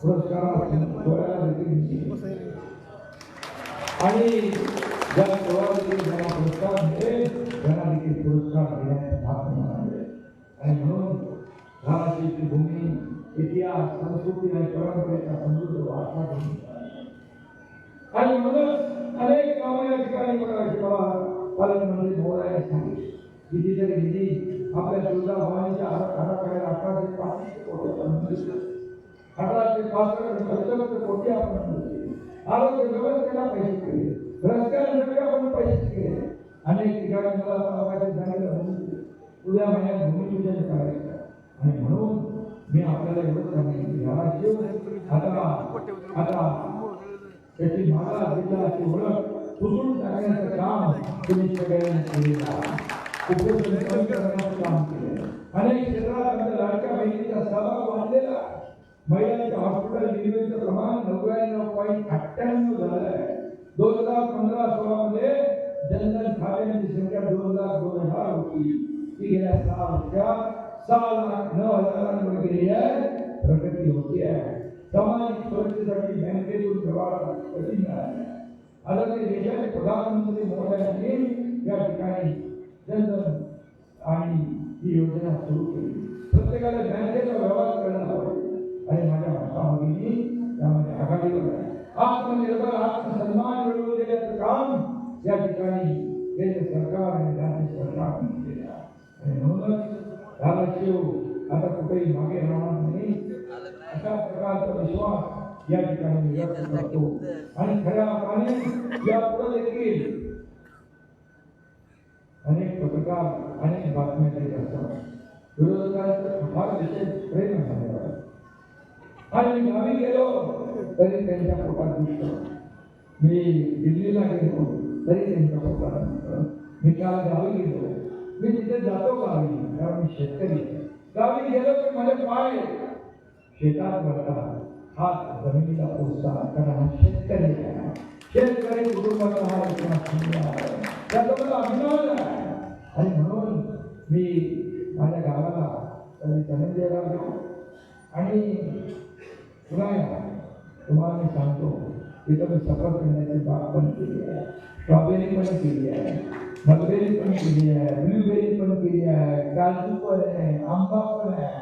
पुरस्कार आणि ज्या ज्यांना पुरस्कार मिळेल त्यांना देखील पुरस्कार देण्याचे भाग मिळाले आणि म्हणून महाराष्ट्राची भूमी इतिहास संस्कृती आणि परंपरेचा समृद्ध वारसा आणि म्हणून अनेक कामं या ठिकाणी पालकमंत्री महोदयाने सांगितले. कितीतरी निधी आपल्या सुविधा भवानीच्या आराखड्यात 1865 कोटी 1865 कोटी आपण आरोग्य व्यवस्थेला पैसे केले, रस्त्यांसाठी आपण पैसे केले. अनेक ठिकाणी मला सांगितलं उद्या महिन्यात भूमिपूजन करायचं आणि म्हणून मी आपल्याला एवढं सांगितलं आता त्याची माला जिल्ह्याची ओळख पुसून टाकण्याचं काम तुम्ही सगळ्यांनी केलेलं आहे. कुपोषण कमी करण्याचं काम केलं. अनेक क्षेत्रात आमच्या लाडक्या बहिणीचा सहभाग वाढलेला आहे. महिलांच्या हॉस्पिटल डिलिव्हरीचं प्रमाण 99.98 झालं आहे. 2015-16 मध्ये जनधन खात्याची संख्या 2,02,000 होती. ती गेल्या 6 वर्षात 6,09,000 गेली आहे. प्रगती होती आहे. सामाजिक सुरक्षेसाठी बँकेतून व्यवहार कधी मिळाले. आता ते देशाचे प्रधानमंत्री महोदयांनी या ठिकाणी जनधन आणि ही योजना सुरू केली. प्रत्येकाला बँकेचा व्यवहार करणं आवडेल आणि माझ्या भाषाभगिनी त्यामध्ये आघाडीवर आहे. आत्मनिर्भर आत्मसन्मान मिळवून देण्याचं काम या ठिकाणी केंद्र सरकार आणि राज्य सरकारने केलं आणि म्हणूनच धाराशिव आता कुठेही मागे राहणार नाही अशा प्रकारचा विश्वास या ठिकाणी व्यक्त करतो. आणि खऱ्या अर्थाने यापुढे देखील अनेक पत्रकार अनेक बातम्या देत असतात. विरोधकांचं फार विशेष प्रेम आहे. आणि मी गावी गेलो तरी त्यांच्या पोटात दिसतं. मी दिल्लीला गेलो तरी त्यांच्या पोटात दिसतं. मी काल गावी गेलो. मी तिथे जातो गावी कारण मी शेतकरी. गावी गेलो तर माझे पाय शेतात वळतात, हात जमिनीला पोचतात कारण हा शेतकरी आहे. शेतकरी कुटुंबाचा हा आहे. त्याचा मला अभिमान आहे. आणि म्हणून मी माझ्या गावाला धनंजय राव आणि पुन्हा तुम्हाला मी सांगतो तिथं मी सफरचंदाची बाग पण केली आहे, स्ट्रॉबेरी पण केली आहे, मलबेरी पण केली आहे, ब्लूबेरी पण केली आहे, काजू पण आहे, आंबा पण आहे.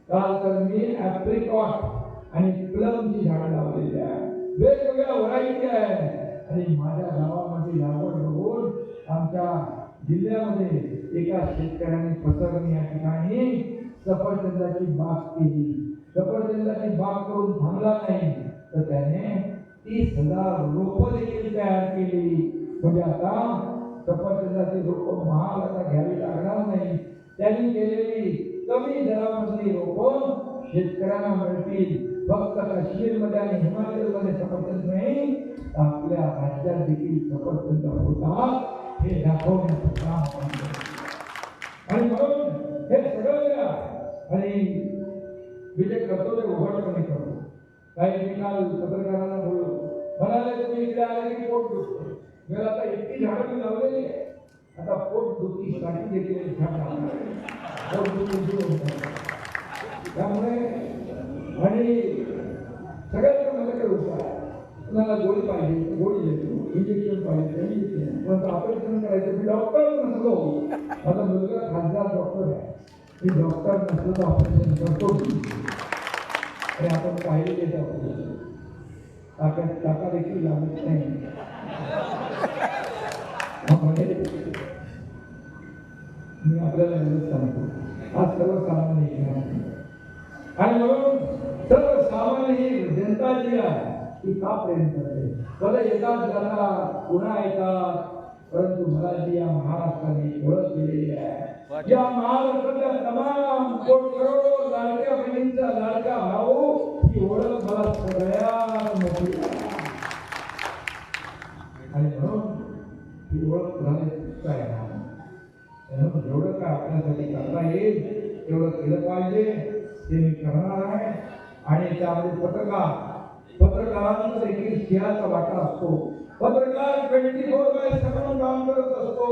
काल तर मी ॲप्रिकॉट आणि प्लमची झाडं लावलेली आहे. वेगवेगळ्या व्हरायटी आहे. आणि माझ्या गावामध्ये लागवड बघून आमच्या जिल्ह्यामध्ये एका शेतकऱ्याने पसरणी या ठिकाणी सफरचंदाची बाग केली. सफरचंदाची बाग करून थांबला नाही तर त्याने 30,000 रोपं देखील तयार केली. म्हणजे आता सफरचंदाची रोपं महाग आता घ्यावी लागणार नाही. त्यांनी केलेली कमी दरामधली रोपं शेतकऱ्यांना मिळतील. फक्त काश्मीरमध्ये आणि हिमाचलमध्ये सफरचंद नाही आपल्या राज्यात देखील सफरचंद होतात हे दाखवण्याचं काम आणि म्हणून हे सगळं आणि मी जे करतो ते उघडपणे करतो. काही मी काल पत्रकारांना बोललो म्हणाले तुम्ही इकडे आले की पोट दुखतो. मी आता इतकी झाडं मी लावलेली आहे आता पोट दुखीसाठी देखील झाड लावणार पोट दुखी त्यामुळे आणि सगळ्यात माझ्याकडे उपाय तुम्हाला गोळी पाहिजे गोळी देतो, इंजेक्शन पाहिजे इंजेक्शन. पण ऑपरेशन करायचं मी डॉक्टर नसलो. माझा मुलगा खासदार डॉक्टर आहे. मी डॉक्टर नसलो तर ऑपरेशन करतो आणि आपण पाहिजे त्याचं टाका देखील लागत नाही. मी आपल्याला एवढंच सांगतो आज सर्वसामान्य आणि म्हणून सर्वसामान्य ही जनता जी आहे ती का प्रेम करते. मला येतात जातात पुन्हा येतात परंतु मला जी या महाराष्ट्राने ओळख दिलेली आहे या महाराष्ट्राच्या तमाम करोडो लाडक्या बहिणींचा लाडका भाऊ ही ओळख मला सगळ्यात मोठी आहे. आणि म्हणून ही ओळख झाली काय जेवढं काय आपल्यासाठी करता येईल तेवढं केलं पाहिजे ते मी करणार आहे. आणि त्यामध्ये पत्रकारांचा देखील सिंहाचा वाटा असतो. पत्रकार 24/7 काम करत असतो.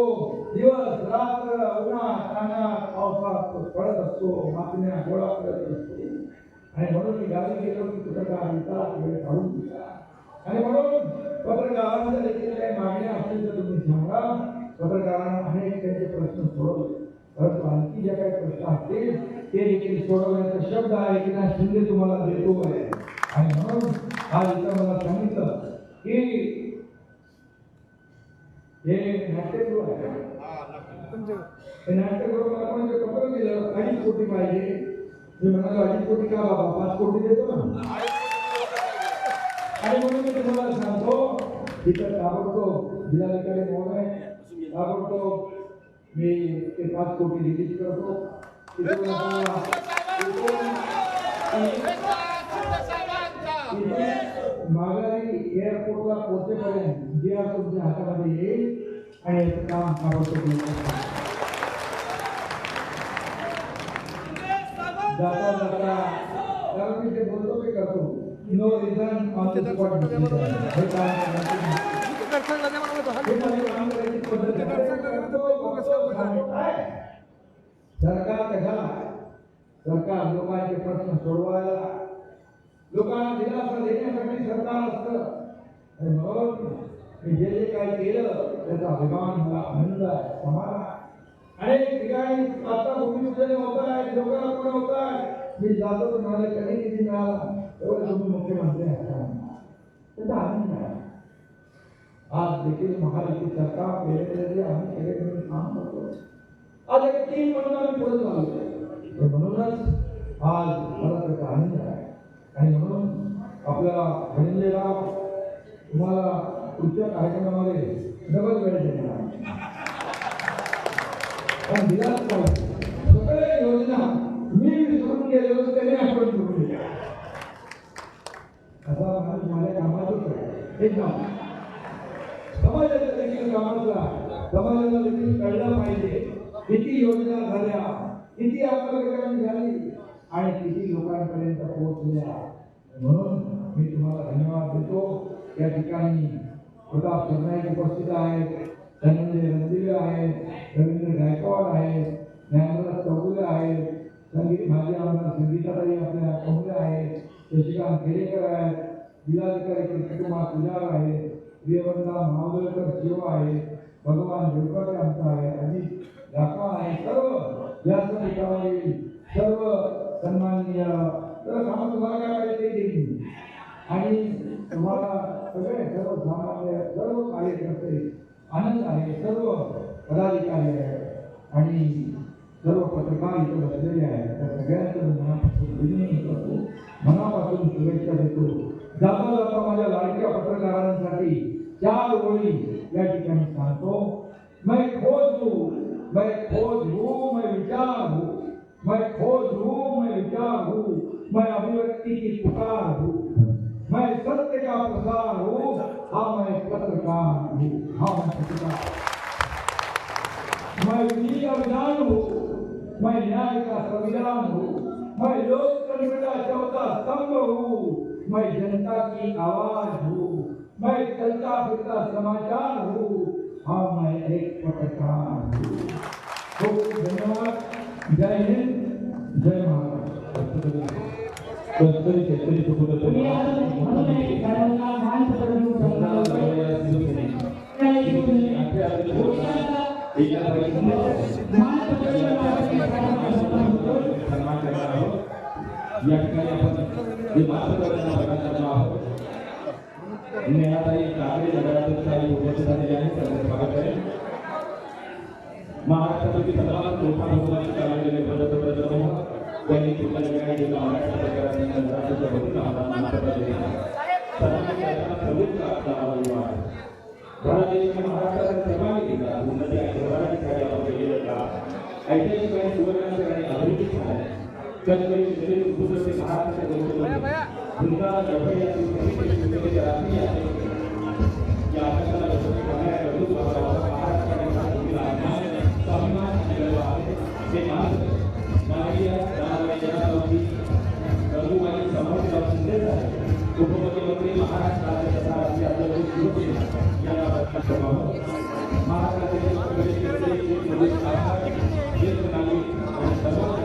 दिवस रात्र उन्हात तान्हात पावसात पडत असतो, बातम्या गोळा करत असतो. आणि म्हणून मी गावी गेलो की पत्रकार येतात वेळ काढून दिला. आणि म्हणून पत्रकारांच्या देखील काही मागण्या असतील तर तुम्ही सांगा. पत्रकारांना अनेक त्यांचे प्रश्न सोडवले परंतु आणखी ज्या काही प्रश्न असतील ते देखील सोडवण्याचा शब्द आहे की नाही शिंदे तुम्हाला देतो आहे. आणि म्हणून आज इथं मला सांगितलं की हे नाट्यगृह आहे. हे नाट्यगृह मला म्हणजे पत्र दिलं 2.5 कोटी पाहिजे. मी म्हणालो 2.5 कोटी का बाबा 5 कोटी देतो ना. आणि म्हणून मी तुम्हाला सांगतो तिथं ताबडतोब जिल्हाधिकारी महोदय ताबडतोब मी ते 5 कोटी रिलीज करतो. माघारी एअरपोर्टला पोहोचेपर्यंत जे तुमच्या हातामध्ये येईल आणि याचं काम ताबडतोब जाता जाता कारण मी ते बोलतो ते करतो. No reason on the spot हे काम करायची पद्धत तो काय सरकार कशाला सरकार लोकांचे प्रश्न सोडवायला लोकांना दिलासा देण्यासाठी सरकार असतं आणि म्हणून मी जे काही केलं त्याचा अभिमान मला आनंद आहे समाधान अनेक ठिकाणी आता भूमिपूजन होत आहे लोकांना होत आहे मी जातो तर मला कधी निधी मिळाला तेव्हा तुम्ही मुख्यमंत्री त्याचा आनंद आहे आज देखील महाराष्ट्र सरकार वेळेवेळी आम्ही सगळे काम करतो आज एक टीम म्हणून आम्ही पुढे चालतो म्हणूनच आज मला त्याचा आनंद आहे आणि म्हणून आपल्याला धनंजयराव तुम्हाला पुढच्या कार्यक्रमामध्ये डबल वेळ देणार पण दिलाच पाहिजे सगळ्या योजना मी विसरून गेलो तरी आपण विसरून गेलो असा माणूस माझ्या कामातच आहे एक काम समाजाच्या देखील कामाचा समाजाला देखील कळलं पाहिजे किती योजना झाल्या किती अंमलबजावणी झाली आणि किती लोकांपर्यंत पोहोचल्या म्हणून मी तुम्हाला धन्यवाद देतो या ठिकाणी प्रताप सरनाईक उपस्थित आहेत धनंजय रणदिवे आहेत रवींद्र गायकवाड आहेत ज्ञानराज चौगुले आहेत संगीत माझे आमदार संगीताताई आपल्या चौगुले आहेत शशिकांत केलेकर आहेत जिल्हाधिकारी कृष्णकुमार पुजार आहेत प्रियवंता महावलकर शिव आहे भगवान जोडकर आमचा आहे अजित दाखवा आहे सर्व जास्त ठिकाणी सर्व सन्माननीय तर कामं तुम्हाला काय पाहिजे ते देईल आणि तुम्हाला सगळे सर्व सामान्य सर्व कार्यकर्ते आनंद आहे सर्व पदाधिकारी आहेत आणि सर्व पत्रकार इथे बसलेले आहेत त्या सगळ्यांचं मनापासून शुभेच्छा देतो जाता जाता माझ्या लाडक्या पत्रकारांसाठी 4 ओळी या ठिकाणी सांगतो मैं खोज हूँ मैं विचार हूँ मैं खोज हूँ मैं विचार हूँ मैं अभिव्यक्ति की पुकार हूँ मैं सत्य का प्रसार हूँ हाँ मैं पत्रकार हूँ हाँ मैं पत्रकार मैं विधि का विधान हूँ मैं न्याय का संविधान हूँ मैं लोकतंत्र का चौथा स्तंभ हूँ मैं जनता की आवाज हूँ मैं चलता फिरता समाचार हूँ हाँ मैं एक पत्रकार हूँ खूब धन्यवाद जय हिंद जय महाराष्ट्र शेतकरी तुम्ही आता म्हणून एक सर्वांना मान पत्र देऊन या ठिकाणी आपण जे मातृत्वाचा प्रकार करणार आहोत नेहाताई काकडे नगराध्यक्षांनी उपस्थित झालेले आहेत त्यांचं स्वागत आहे महाराष्ट्रातील सर्वात मोठा बहुमताने चालवलेले पंतप्रधान त्यांनी तुमच्या ठिकाणी गेला महाराष्ट्र सरकारने नगराध्यक्षा बघून आम्हाला मातृत्व दिले भारत देशाने महाराष्ट्राला सर्वांनी दिला उन्नती आणि सर्वांसाठी आपण केलेलं काम ऐतिहासिक आणि सुवर्णाचं आणि अभिवृद्धी झालं कधीकधी शेतकरी उत्कृष्ट महाराष्ट्राच्या दुर्गा गडबडीतील राष्ट्रीय या अभ्यासाला यशस्वी करणाऱ्या गरजू महाराष्ट्राने स्वाभिमान आहे ते माननीय जनावरी रघुमाई समोर संदेश आहे उपमुख्यमंत्री महाराष्ट्र राज्याचे आपल्याकडे सुरू केले या महाराष्ट्राचे ज्येष्ठ नागरिक आणि सर्व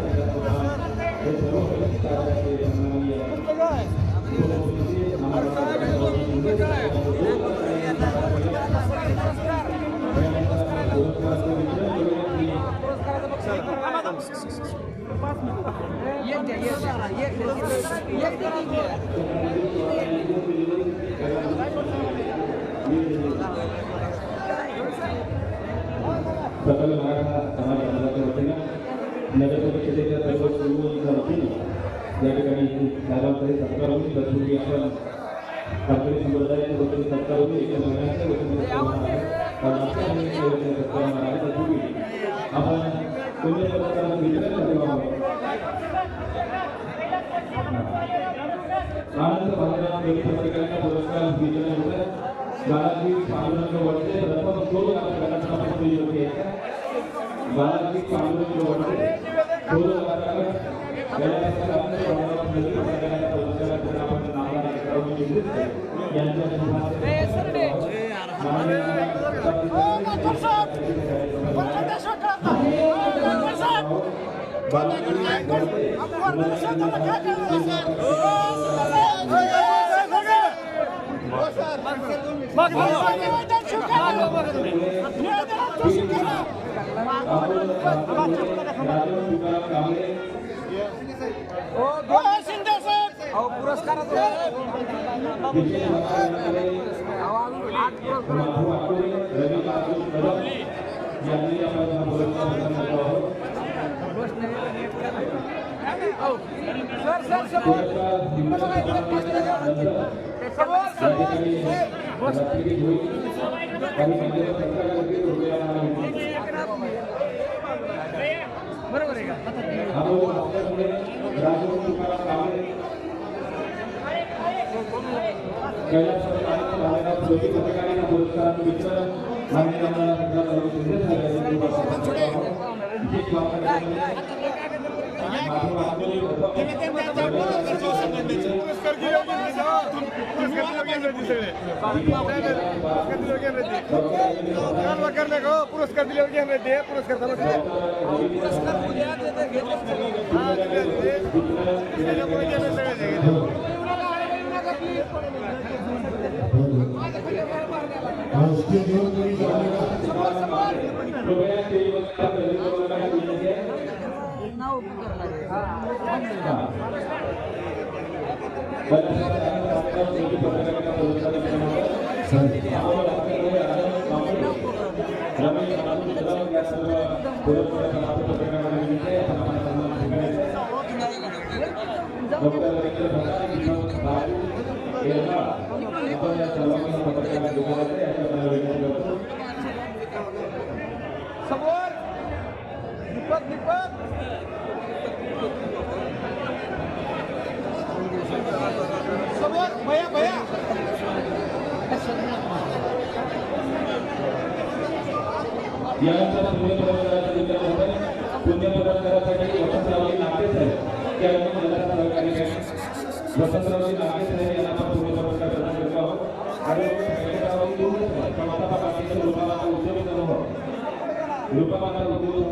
सकल मराठा समाज मंडळाच्या वतीनं नगर परिषदेच्या सर्व सुरूच्या वतीनं या ठिकाणी साहेबांकडे सत्कार होऊन तत्पूर्वी आपण ठाकरे संप्रदायाच्या वतीने सत्कार होऊन एका महिन्याच्या वतीने तत्पूर्वी आपण कोणत्या प्रकारचा विचार ठेवावा आनंद भाजपा पत्रिकांचा पुरस्कार विजेत्यांनंतर बालाजी पांडुरंग वडसे प्रथम 2 लाख टक्का प्रतिनिधी होते बालाजी पांडुरंग वडसे 2 लाख टक्का वेळाच्या आपण नावाला करून दिले यांच्या बरोबर आहे का? पुरस्कार दिले समोर दीपक समोर भैया यानंतर पुण्य पुरस्कारासाठी वसंतरावजी नागेश साहेब यांना सहकार्य केले. वसंतरावजी नागेश साहेब यांना आपण पुण्य पुरस्कार प्रदान करतो आहोत. आणि रूपामाता उद्योग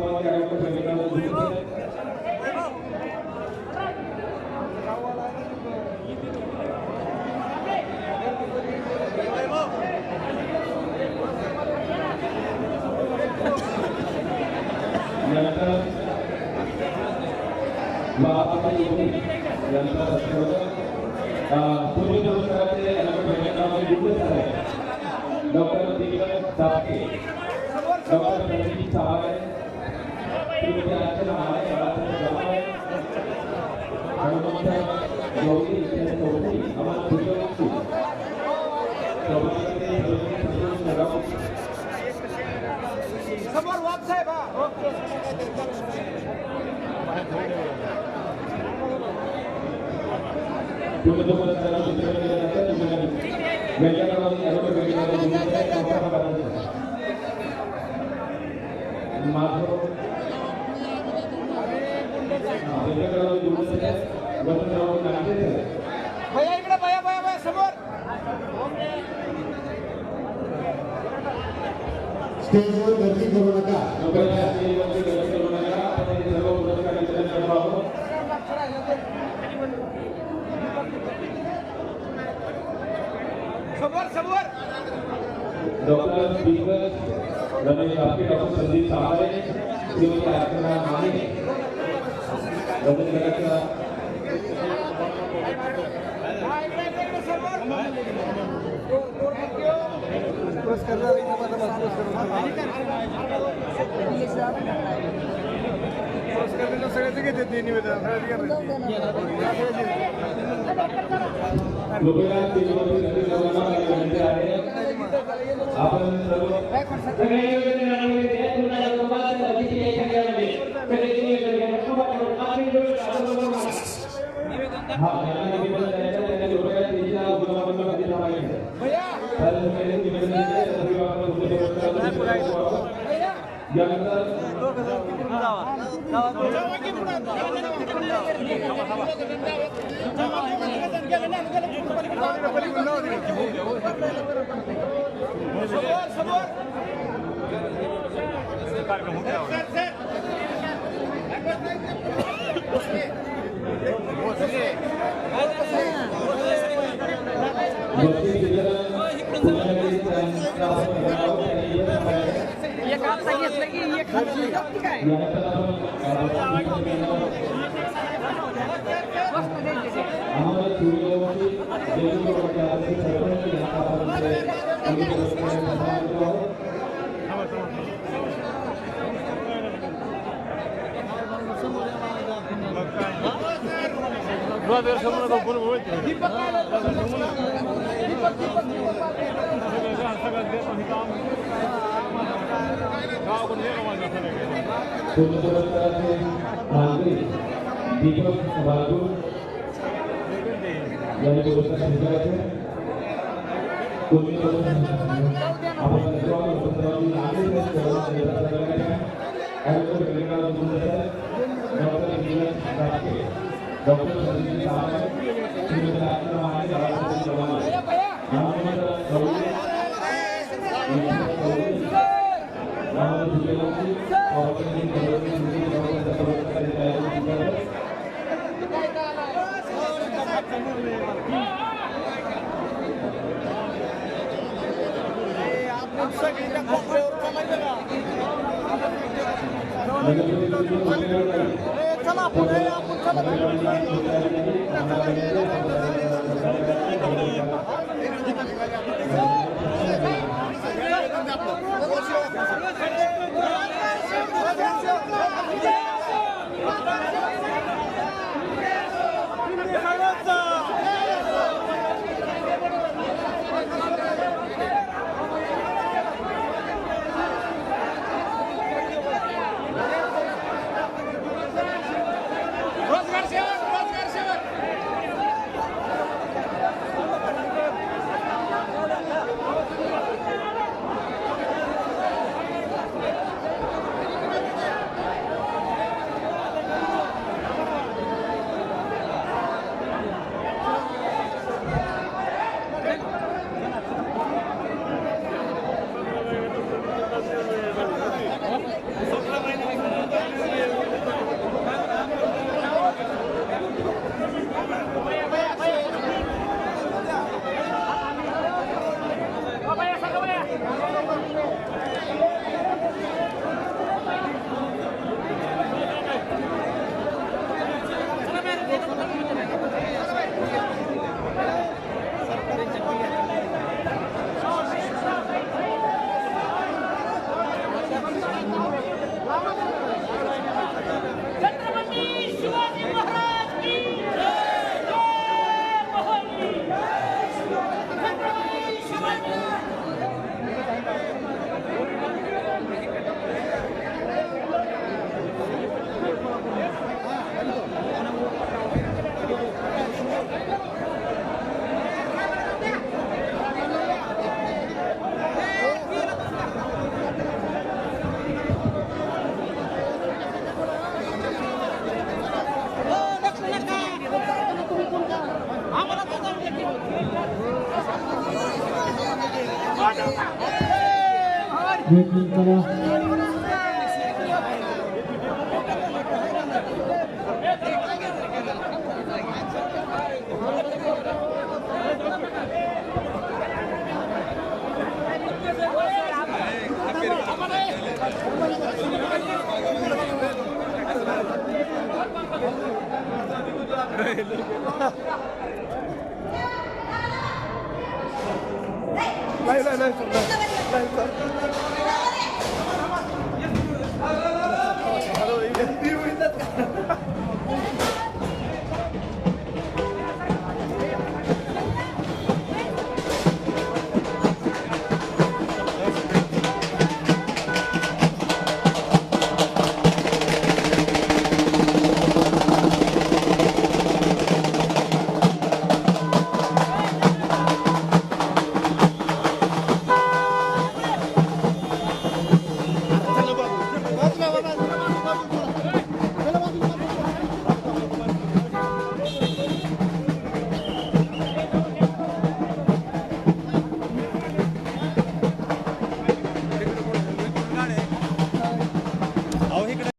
समूह डॉक्टर दीपक सापके, डॉक्टर प्रदीप सावळे, श्रीमती अर्चना माळे, हनुमंत गौरी चौधरी, अमर सूर्यवंशी, समोर वाप साहेब भैया इकडे भैया समोर स्टेजवर गर्दी करू नका. समोर डॉक्टर दीपक रमेश आपके, डॉक्टर संदीप सावळे, श्रीमती अर्चना माळे, पुरस्कार सगळ्याचे घेतात ते निवेदन आपण समोर यानंतर आम्हाला सूर्यवंशी देशमुख आरक्षी सरपंच पुरस्काराचे मालकी दीपक वालगुर यांनी पुरस्कार स्वीकारायचे. आपण चला पुढे आपण बाजूला